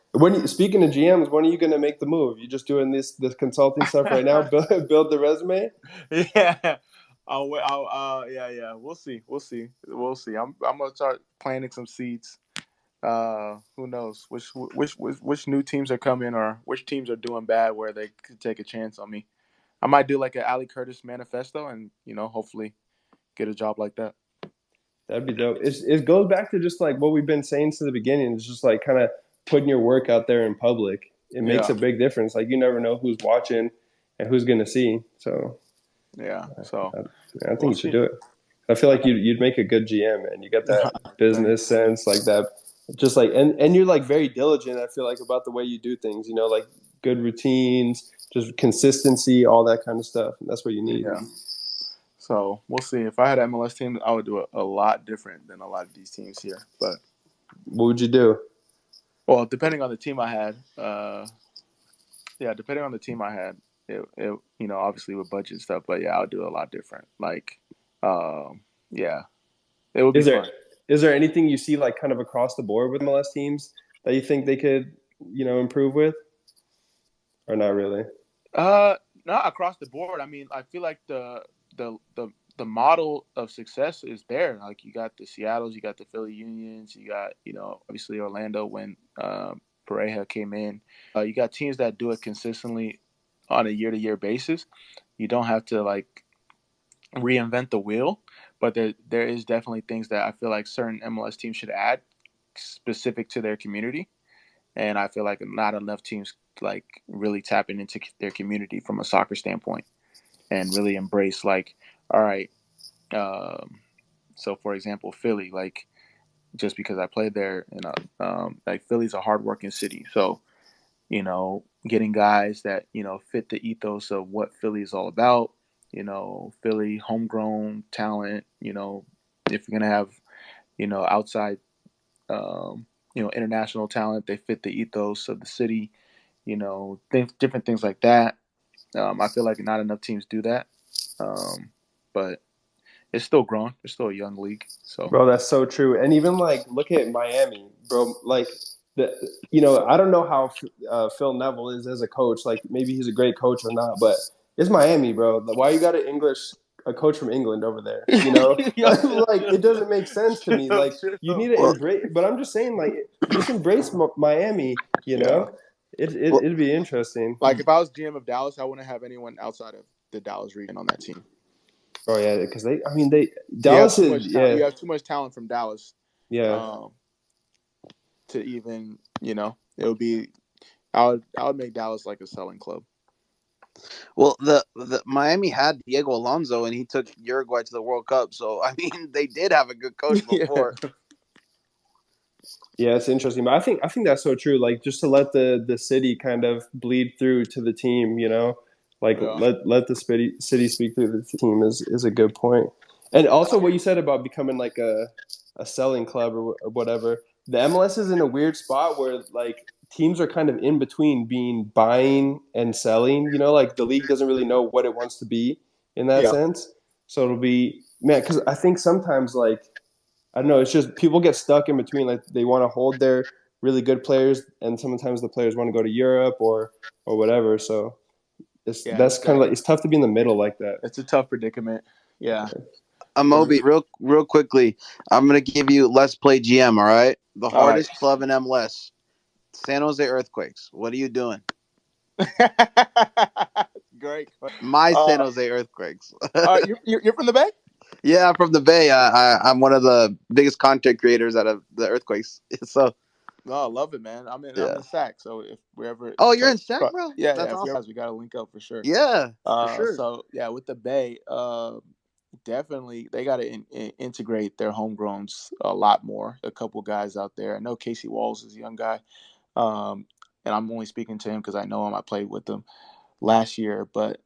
Speaking of GMs, when are you going to make the move? You just doing this consulting stuff right now? Build the resume. Yeah. Yeah. We'll see. I'm gonna start planting some seeds. Who knows which new teams are coming or which teams are doing bad where they could take a chance on me. I might do like an Ali Curtis manifesto and hopefully get a job like that. That'd be dope. It goes back to just like what we've been saying since the beginning. It's just like kind of putting your work out there in public. It makes Yeah. a big difference. Like you never know who's watching and who's going to see. So Yeah. So I think we'll you should see. do it. I feel like you'd make a good GM, man. You got that business sense, like that. Just like and you're like very diligent. I feel like about the way you do things. You know, like good routines, just consistency, all that kind of stuff. And that's what you need. Yeah. So we'll see. If I had an MLS team, I would do it a lot different than a lot of these teams here. But What would you do? well, depending on the team I had, it obviously with budget and stuff. But yeah, I would do it a lot different. Like, yeah, it would be Is there fun. is there anything you see like kind of across the board with MLS teams that you think they could, improve with, or not really? Uh, Not across the board. I mean, I feel like the model of success is there. Like you got the Seattle's, you got the Philly Unions, you got obviously Orlando when Pareja came in. You got teams that do it consistently on a year-to-year basis. You don't have to like reinvent the wheel, but there is definitely things that I feel like certain MLS teams should add specific to their community, and I feel like not enough teams like really tapping into their community from a soccer standpoint and really embrace like, all right, so for example, Philly, like just because I played there, like Philly's a hardworking city, so getting guys that fit the ethos of what Philly is all about. Philly homegrown talent. If you're gonna have outside international talent, they fit the ethos of the city. Different things like that. I feel like not enough teams do that, but it's still growing. It's still a young league, so Bro, that's so true. And even like look at Miami, bro. Like the I don't know how Phil Neville is as a coach. Like maybe he's a great coach or not, but it's Miami, bro. Like, why you got a coach from England over there? yeah, Like it doesn't make sense to me. Like you need to well, embrace. But I'm just saying, like just embrace Miami. yeah. Well, It'd be interesting. like if I was GM of Dallas, I wouldn't have anyone outside of the Dallas region on that team. Oh yeah, because they You have Dallas too is much talent. yeah You have too much talent from Dallas yeah. um, to even. It would be. I would make Dallas like a selling club. Well, the Miami had Diego Alonso, and he took Uruguay to the World Cup. So I mean, they did have a good coach Yeah. before. Yeah, it's interesting, but I think that's so true. Like just to let the city kind of bleed through to the team, you know, like Yeah. let the city speak through the team is a good point. And also what you said about becoming like a selling club or whatever. The MLS is in a weird spot where like teams are kind of in between being buying and selling. You know, like the league doesn't really know what it wants to be in that Yeah. sense. So it'll be man, because I think sometimes like I don't know. It's just people get stuck in between. Like they want to hold their really good players, and sometimes the players want to go to Europe or whatever. So Yeah. that's kind of like it's tough to be in the middle like that. It's a tough predicament. Yeah. Amobi, real quickly, I'm gonna give you Let's Play GM. All right, the All right. hardest club in MLS, San Jose Earthquakes. What are you doing? Great. My San Uh, Jose Earthquakes. you're from the Bay? Yeah, I'm from the Bay. I'm one of the biggest content creators out of the Earthquakes. So Oh, I love it, man. I'm yeah. in SAC, so if we're ever Oh, you're in Sac, bro. yeah, That's if you're awesome. we got to link up for sure. Yeah, for sure. So yeah, with the Bay, definitely they got to integrate their homegrowns a lot more. A couple guys out there. I know Casey Walls is a young guy, um, and I'm only speaking to him because I know him. I played with him last year, but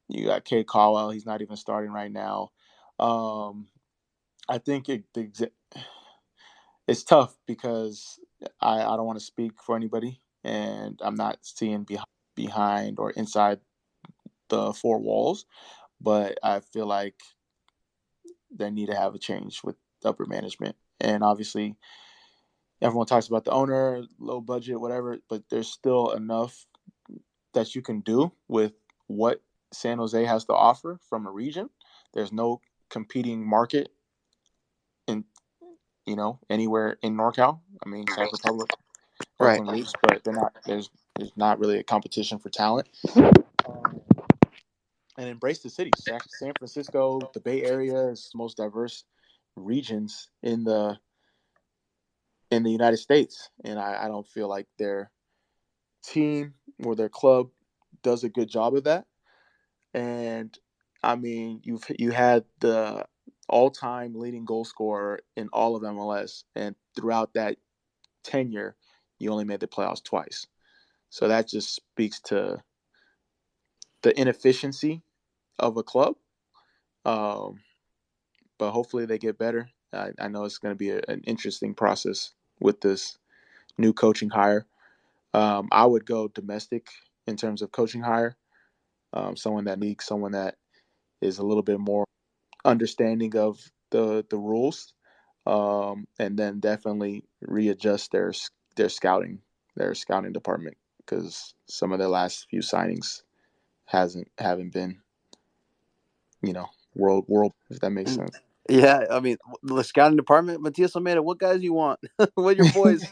you got Kate Caldwell. He's not even starting right now. I think it's tough because I don't want to speak for anybody, and I'm not seeing behind or inside the four walls, but I feel like they need to have a change with upper management. And obviously, everyone talks about the owner, low budget, whatever, but there's still enough that you can do with what San Jose has to offer from a region. There's no competing market in anywhere in NorCal. I mean, Sac Republic, Right. Oakland Roots, but they're not. There's not really a competition for talent. Um, and embrace the city. San Francisco, the Bay Area is the most diverse regions in the United States, and I don't feel like their team or their club does a good job of that. And I mean, you had the all-time leading goal scorer in all of MLS, and throughout that tenure, you only made the playoffs twice. So that just speaks to the inefficiency of a club. Um, but hopefully they get better. I know it's going to be an interesting process with this new coaching hire. I would go domestic in terms of coaching hire. Someone that is a little bit more understanding of the rules, and then definitely readjust their scouting department because some of their last few signings haven't been world if that makes sense. Yeah, I mean, the scouting department, Matias Almeida, what guys you want? What your boys?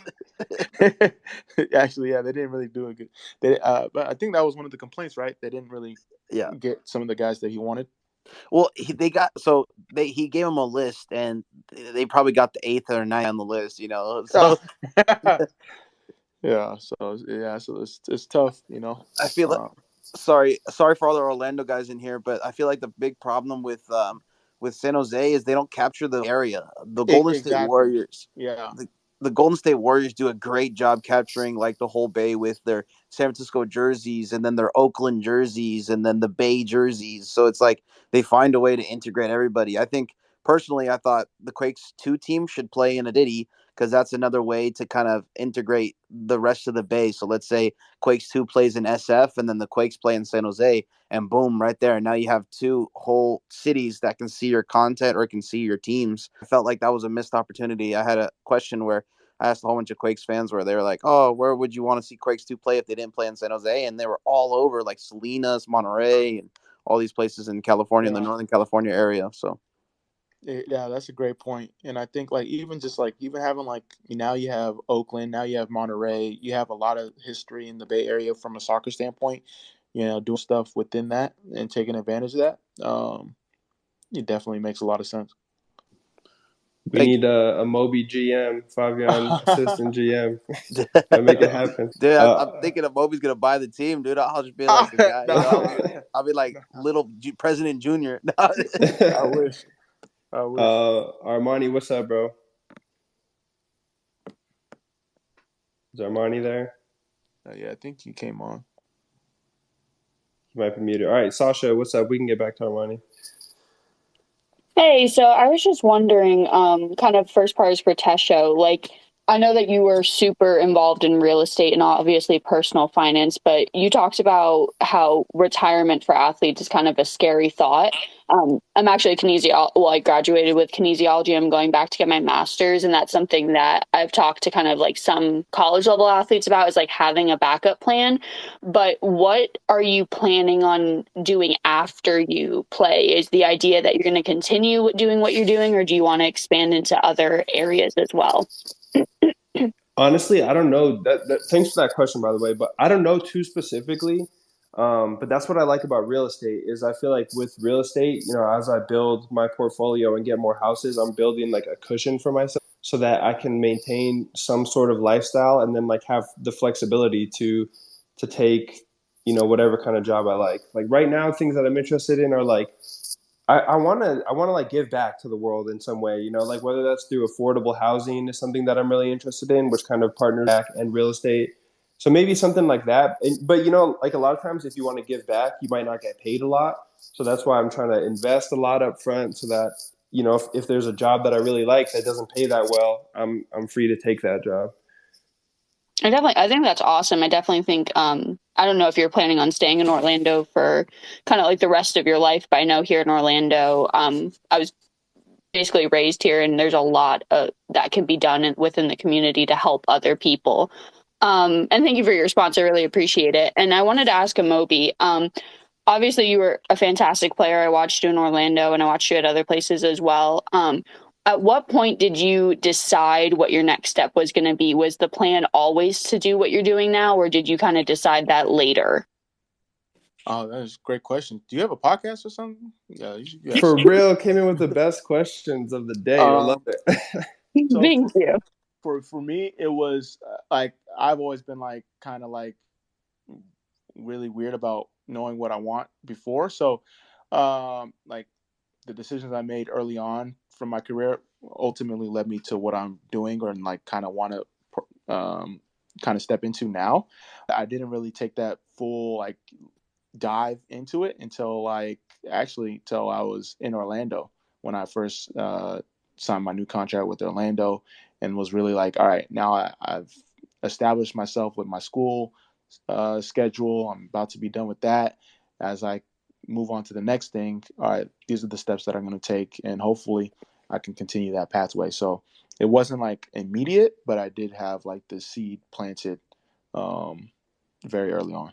Actually, yeah, they didn't really do a good. But I think that was one of the complaints, right? They didn't really Yeah. get some of the guys that he wanted. Well, he gave them a list, and they probably got the eighth or ninth on the list. You know, so Yeah, so it's tough, I feel like sorry for all the Orlando guys in here, but I feel like the big problem with San Jose is they don't capture the area. The Golden State Exactly. Warriors, Yeah. the Golden State Warriors do a great job capturing like the whole Bay with their San Francisco jerseys and then their Oakland jerseys and then the Bay jerseys. So it's like they find a way to integrate everybody. I think personally, I thought the Quakes 2 team should play in a Diddy because that's another way to kind of integrate the rest of the Bay. So let's say Quakes 2 plays in SF and then the Quakes play in San Jose, and boom, right there. Now you have two whole cities that can see your content or can see your teams. I felt like that was a missed opportunity. I had a question where I asked a whole bunch of Quakes fans where they were like, oh, where would you want to see Quakes 2 play if they didn't play in San Jose? And they were all over like Salinas, Monterey, and all these places in California, in the Yeah. Northern California area. So Yeah, that's a great point. And I think like even having like now you have Oakland, now you have Monterey, you have a lot of history in the Bay Area from a soccer standpoint, doing stuff within that and taking advantage of that. It definitely makes a lot of sense. We thank need a Moby GM, Fabian assistant GM. you. Gotta make it happen. Dude, I'm thinking of Moby's gonna buy the team, dude. I'll just be like the guy, you know. I'll be like little President Junior. I wish. I wish. Armani, what's up, bro? Is Armani there? Yeah, I think he came on. He might be muted. All right, Sasha, what's up? We can get back to Armani. Hey, so I was just wondering, kind of first part is for Tesho. Like, I know that you were super involved in real estate and obviously personal finance, but you talked about how retirement for athletes is kind of a scary thought. I'm actually a well, I graduated with kinesiology. I'm going back to get my master's, and that's something that I've talked to kind of like some college level athletes about is like having a backup plan. But what are you planning on doing after you play? Is the idea that you're going to continue doing what you're doing, or do you want to expand into other areas as well? Honestly, I don't know. Thanks for that question, by the way. But I don't know too specifically. But that's what I like about real estate is I feel like with real estate, as I build my portfolio and get more houses, I'm building like a cushion for myself so that I can maintain some sort of lifestyle and then like have the flexibility to take, whatever kind of job I like. Like right now, things that I'm interested in are like I want to like give back to the world in some way, like whether that's through affordable housing is something that I'm really interested in, which kind of partners back and real estate. So maybe something like that. But like a lot of times, if you want to give back, you might not get paid a lot. So that's why I'm trying to invest a lot up front, so that if there's a job that I really like that doesn't pay that well, I'm free to take that job. I think that's awesome. I definitely think, I don't know if you're planning on staying in Orlando for kind of like the rest of your life, but I know here in Orlando, I was basically raised here, and there's a lot that can be done within the community to help other people. And thank you for your response. I really appreciate it. And I wanted to ask Amobi, obviously you were a fantastic player. I watched you in Orlando and I watched you at other places as well. At what point did you decide what your next step was going to be? Was the plan always to do what you're doing now, or did you kind of decide that later? Oh, that is a great question. Do you have a podcast or something? Yeah, For real, came in with the best questions of the day. I love it. So Thank you. For me, it was like I've always been like kind of like really weird about knowing what I want before. So, like the decisions I made early on from my career ultimately led me to what I'm doing or like kind of want to kind of step into now. I didn't really take that full like dive into it until till I was in Orlando when I first signed my new contract with Orlando and was really like, all right, now I've established myself with my school schedule. I'm about to be done with that. As I move on to the next thing, all right, these are the steps that I'm going to take, and hopefully I can continue that pathway. So it wasn't like immediate, but I did have like the seed planted very early on.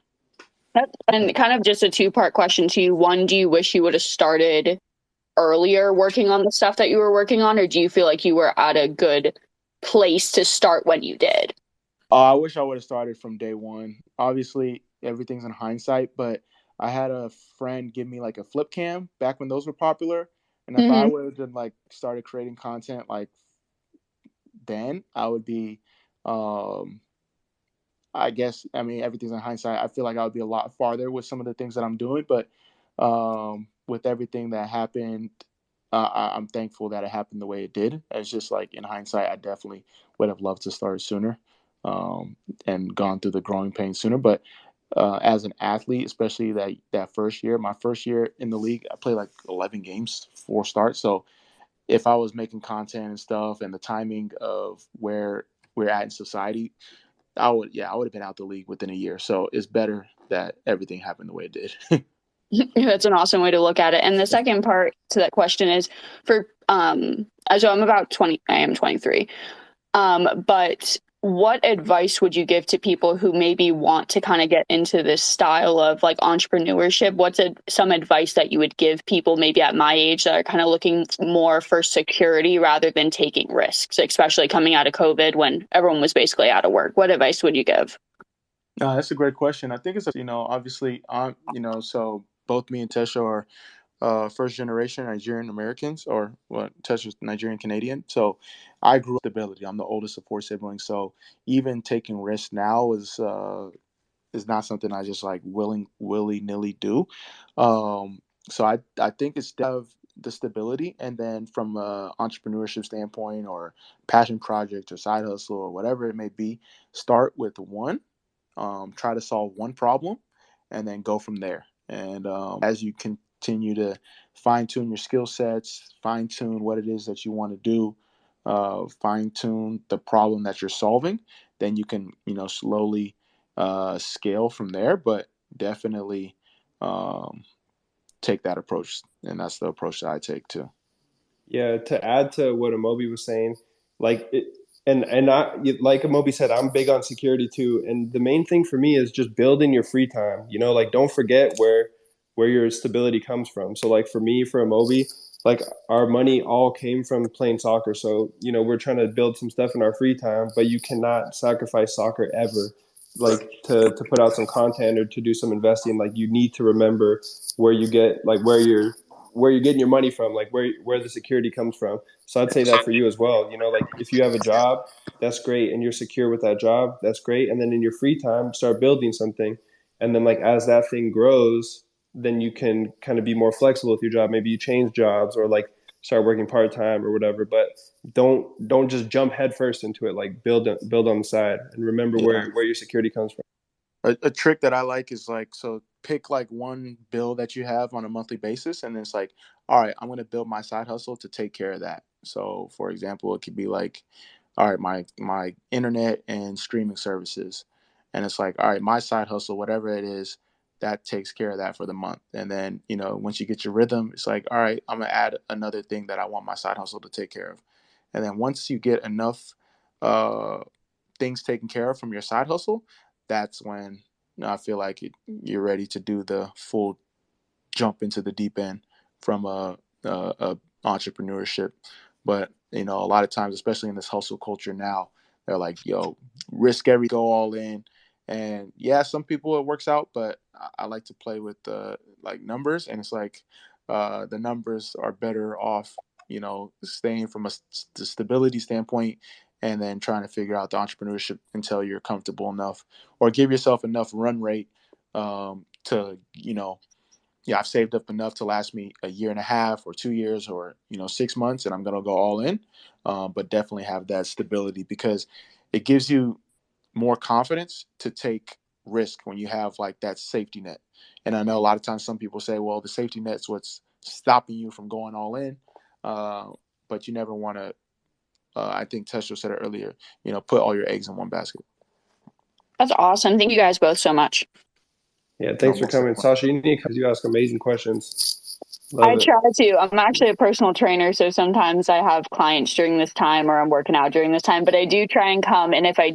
And kind of just a two-part question to you. One, do you wish you would have started earlier working on the stuff that you were working on, or do you feel like you were at a good place to start when you did? I wish I would have started from day one. Obviously, everything's in hindsight, but I had a friend give me like a flip cam back when those were popular. And if I would have like started creating content like then, I would be I guess, I mean, everything's in hindsight. I feel like I would be a lot farther with some of the things that I'm doing, but with everything that happened, I'm thankful that it happened the way it did. It's just like in hindsight, I definitely would have loved to start sooner and gone through the growing pains sooner. But as an athlete, especially that first year, my first year in the league, I played like 11 games, 4 starts. So if I was making content and stuff and the timing of where we're at in society, I would have been out the league within a year. So it's better that everything happened the way it did. That's an awesome way to look at it. And the second part to that question is for so I'm about 20, I am 23. But what advice would you give to people who maybe want to kind of get into this style of like entrepreneurship? What's some advice that you would give people maybe at my age that are kind of looking more for security rather than taking risks, especially coming out of COVID when everyone was basically out of work? What advice would you give? No, that's a great question. I think it's, obviously, so both me and Tesho are first generation Nigerian Americans, or what Tesho's Nigerian Canadian. So I grew up with stability. I'm the oldest of 4 siblings. So even taking risks now is not something I just like willy nilly do. So I think it's the stability, and then from a entrepreneurship standpoint or passion project or side hustle or whatever it may be, start with one, try to solve one problem, and then go from there. And as you continue to fine tune your skill sets, fine tune what it is that you want to do, fine tune the problem that you're solving, then you can, slowly scale from there. But definitely take that approach, and that's the approach that I take too. Yeah, to add to what Amobi was saying, like it, and I like Amobi said, I'm big on security too. And the main thing for me is just building your free time. Like don't forget where your stability comes from. So like for me, for Amobi, like our money all came from playing soccer. So we're trying to build some stuff in our free time, but you cannot sacrifice soccer ever. Like to put out some content or to do some investing, like you need to remember where you get like where you're getting your money from, like where the security comes from. So I'd say that for you as well. Like if you have a job, that's great, and you're secure with that job, that's great. And then in your free time, start building something. And then like as that thing grows, then you can kind of be more flexible with your job. Maybe you change jobs or like start working part time or whatever. But don't just jump headfirst into it. Like build on the side and remember Yeah. where your security comes from. A trick that I like is like, so pick like one bill that you have on a monthly basis, and then it's like, all right, I'm going to build my side hustle to take care of that. So for example, it could be like, all right, my internet and streaming services, and it's like, all right, my side hustle, whatever it is, that takes care of that for the month. And then once you get your rhythm, it's like, all right, I'm gonna add another thing that I want my side hustle to take care of. And then once you get enough uh, things taken care of from your side hustle, that's when I feel like you're ready to do the full jump into the deep end from a entrepreneurship. But a lot of times, especially in this hustle culture now, they're like, "Yo, risk everything, go all in." And yeah, some people it works out, but I like to play with the like numbers, and it's like the numbers are better off, staying from a stability standpoint, and then trying to figure out the entrepreneurship until you're comfortable enough, or give yourself enough run rate to yeah, I've saved up enough to last me a year and a half or 2 years or 6 months, and I'm gonna go all in. But definitely have that stability, because it gives you more confidence to take risk when you have like that safety net. And I know a lot of times some people say, well, the safety net's what's stopping you from going all in. But you never want to. I think Tesho said it earlier. Put all your eggs in one basket. That's awesome. Thank you guys both so much. Yeah, thanks for coming, Sasha. You ask amazing questions. Love I it. try to. I'm actually a personal trainer, so sometimes I have clients during this time or I'm working out during this time, but I do try and come. And if I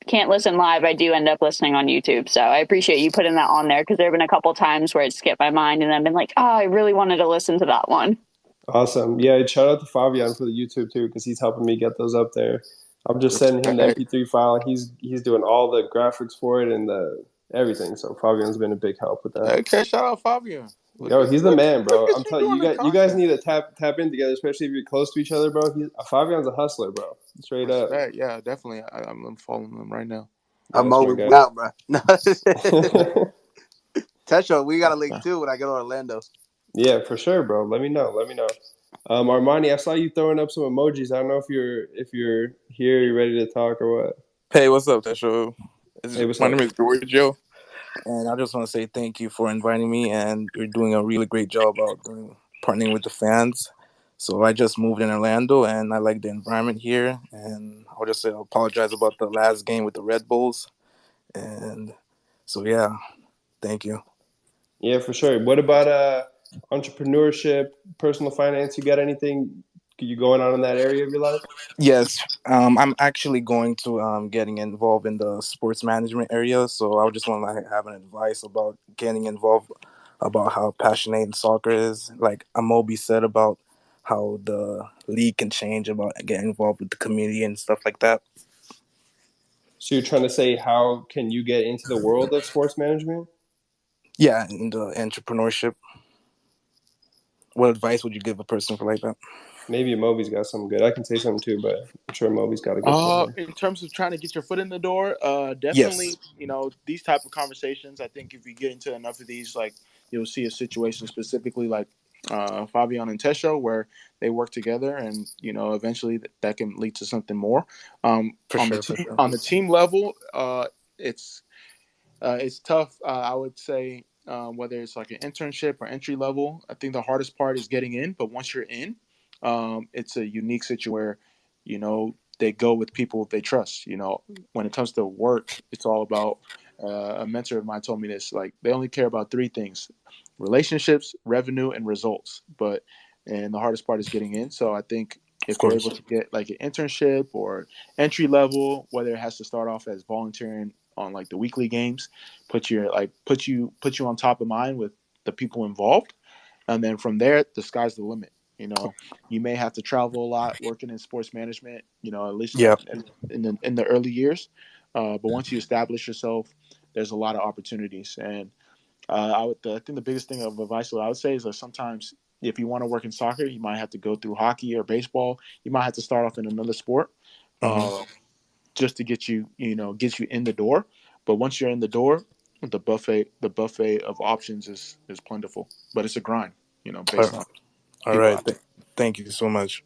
can't listen live, I do end up listening on YouTube. So I appreciate you putting that on there, because there have been a couple times where it skipped my mind and I've been like, oh, I really wanted to listen to that one. Awesome. Yeah, shout out to Fabian for the YouTube too, because he's helping me get those up there. I'm just sending him the MP3 file. He's doing all the graphics for it and the everything. So Fabian's been a big help with that. Okay, shout out Fabian. He's the man, bro. Look at I'm telling you, you guys need to tap in together, especially if you're close to each other, bro. Fabian's a hustler, bro. Straight up. Yeah, definitely. I'm following him right now. I'm over out, bro. Tesho, we got a link too when I get to Orlando. Yeah, for sure, bro. Let me know. Armani, I saw you throwing up some emojis. I don't know if you're here, you ready to talk or what. Hey, what's up, Tesho? What's My up? name is Giorgio, and I just want to say thank you for inviting me, and you're doing a really great job out partnering with the fans. So I just moved in Orlando, and I like the environment here, and I'll just say I apologize about the last game with the Red Bulls, and so yeah, thank you. Yeah, for sure. What about entrepreneurship, personal finance? You got anything you going on in that area of your life? Yes, I'm actually going to getting involved in the sports management area. So I just want to have an advice about getting involved, about how passionate soccer is. Like Amobi said about how the league can change, about getting involved with the community and stuff like that. So you're trying to say, how can you get into the world of sports management? Yeah, and entrepreneurship. What advice would you give a person for like that? Maybe Moby's got something good. I can say something too, but I'm sure Moby's got a good point. In terms of trying to get your foot in the door, definitely, Yes. These type of conversations, I think if you get into enough of these, like, you'll see a situation specifically like Fabian and Tesho, where they work together, and eventually that can lead to something more. For On the sure, for team sure. on the team level, it's it's tough. I would say whether it's like an internship or entry level, I think the hardest part is getting in. But once you're in, it's a unique situation where they go with people they trust. When it comes to work, it's all about. A mentor of mine told me this: like they only care about three things: relationships, revenue, and results. And the hardest part is getting in. So I think Of if you're course. able to get like an internship or entry level, whether it has to start off as volunteering on like the weekly games, put you on top of mind with the people involved, and then from there the sky's the limit. You may have to travel a lot working in sports management, at least Yeah. in the early years, but once you establish yourself, there's a lot of opportunities. And I think the biggest thing of advice that I would say is that sometimes if you want to work in soccer, you might have to go through hockey or baseball. You might have to start off in another sport, Hmm. uh, just to get you in the door. But once you're in the door, the buffet of options is plentiful. But it's a grind, based on All people right. out there. Thank you so much.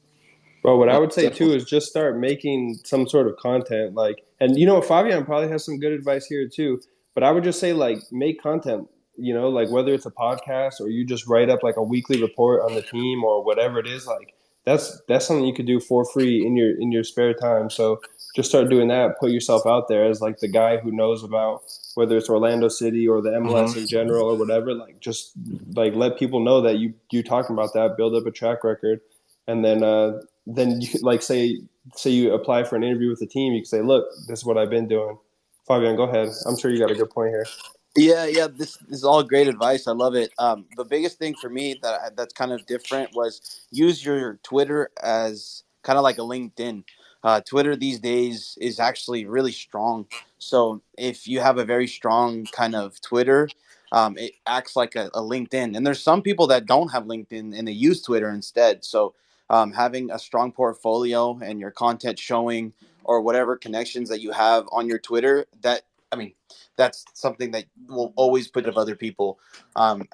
Bro, what I Yeah, would say too definitely. is just start making some sort of content. Like, and Fabian probably has some good advice here too. But I would just say, like, make content. Like whether it's a podcast or you just write up like a weekly report on the team or whatever it is. Like, that's something you could do for free in your spare time. So just start doing that. Put yourself out there as like the guy who knows about whether it's Orlando City or the Hmm. MLS in general or whatever. Like, just like let people know that you talking about that. Build up a track record, and then you like say you apply for an interview with the team, you can say, look, this is what I've been doing. Fabian, go ahead. I'm sure you got a good point here. Yeah. This is all great advice. I love it. The biggest thing for me that's kind of different was use your Twitter as kind of like a LinkedIn. Twitter these days is actually really strong. So if you have a very strong kind of Twitter, it acts like a LinkedIn. And there's some people that don't have LinkedIn and they use Twitter instead. So having a strong portfolio and your content showing or whatever connections that you have on your Twitter, I mean, that's something that will always put of other people,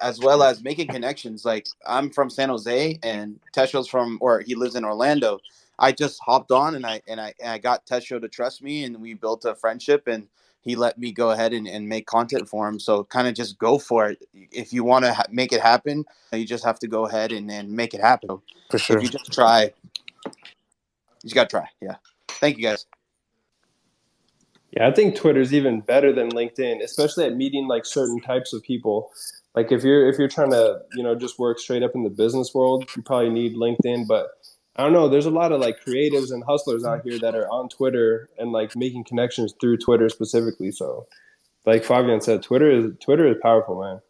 as well as making connections. Like I'm from San Jose, and Tesho's or he lives in Orlando. I just hopped on, and I got Tesho to trust me, and we built a friendship, and he let me go ahead and make content for him. So kind of just go for it. If you want to make it happen, you just have to go ahead and make it happen. So For if sure. you just try, you just got to try. Yeah. Thank you guys. Yeah, I think Twitter's even better than LinkedIn, especially at meeting like certain types of people. Like if you're trying to, just work straight up in the business world, you probably need LinkedIn, but I don't know, there's a lot of like creatives and hustlers out here that are on Twitter and like making connections through Twitter specifically. So, like Fabian said, Twitter is powerful, man.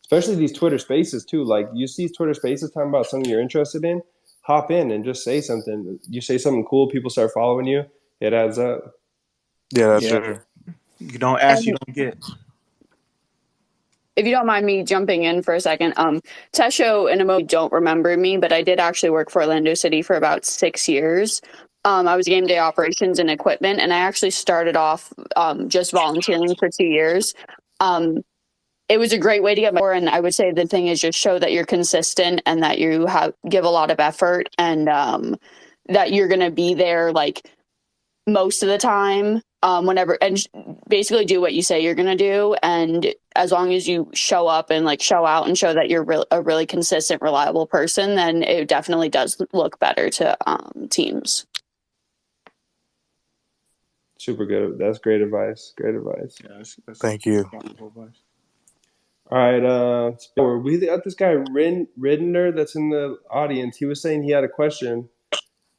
Especially these Twitter spaces too. Like you see Twitter spaces talking about something you're interested in, hop in and just say something. You say something cool, people start following you. It adds up. Yeah, that's Yeah, true. you don't ask, you And don't get. if you don't mind me jumping in for a second, Tesho and Amobi don't remember me, but I did actually work for Orlando City for about 6 years. I was game day operations and equipment, and I actually started off just volunteering for 2 years. Um, it was a great way to get more, and I would say the thing is just show that you're consistent and that you give a lot of effort, and that you're going to be there like most of the time, whenever, and basically do what you say you're going to do. And as long as you show up and like show out and show that you're a really consistent, reliable person, then it definitely does look better to teams. Super good. That's great advice. Great advice. Yeah, that's Thank you. wonderful advice. All right. We got this guy Ridner that's in the audience. He was saying he had a question,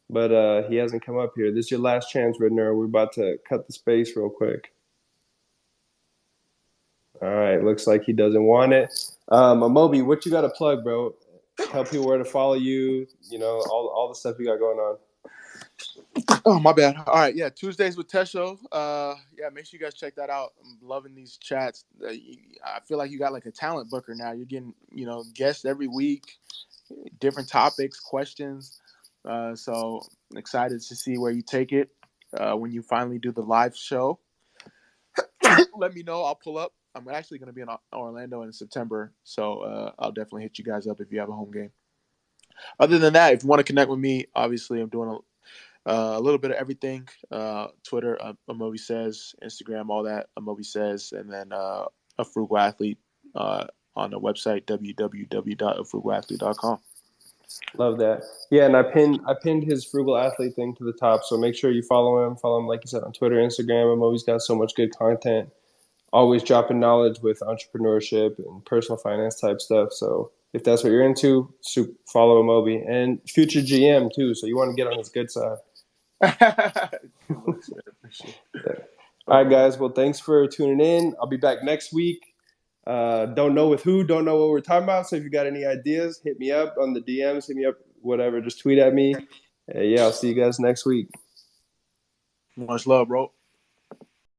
but he hasn't come up here. This is your last chance, Ridner. We're about to cut the space real quick. All right. Looks like he doesn't want it. Amobi, what you got to plug, bro? Tell people where to follow you. All the stuff you got going on. Oh, my bad. All right, yeah, Tuesdays with Tesho. Yeah, make sure you guys check that out. I'm loving these chats. I feel like you got like a talent booker now. You're getting, guests every week, different topics, questions. So excited to see where you take it when you finally do the live show. Let me know. I'll pull up. I'm actually going to be in Orlando in September, so I'll definitely hit you guys up if you have a home game. other than that, if you want to connect with me, obviously I'm doing a little bit of everything. Twitter, Amobi Says, Instagram, all that, Amobi Says, and then a Frugal Athlete on the website, www.afrugalathlete.com. Love that. Yeah, and I pinned his Frugal Athlete thing to the top, so make sure you follow him. Follow him, like you said, on Twitter, Instagram. Amobi's got so much good content. Always dropping knowledge with entrepreneurship and personal finance type stuff. So if that's what you're into, follow Amobi. And future GM too, so you want to get on his good side. Good looks, man. Appreciate it. Yeah. All right, guys. Well, thanks for tuning in. I'll be back next week. Don't know with who, don't know what we're talking about. So if you got any ideas, hit me up on the DMs, hit me up, whatever. Just tweet at me. Yeah, I'll see you guys next week. Much love, bro.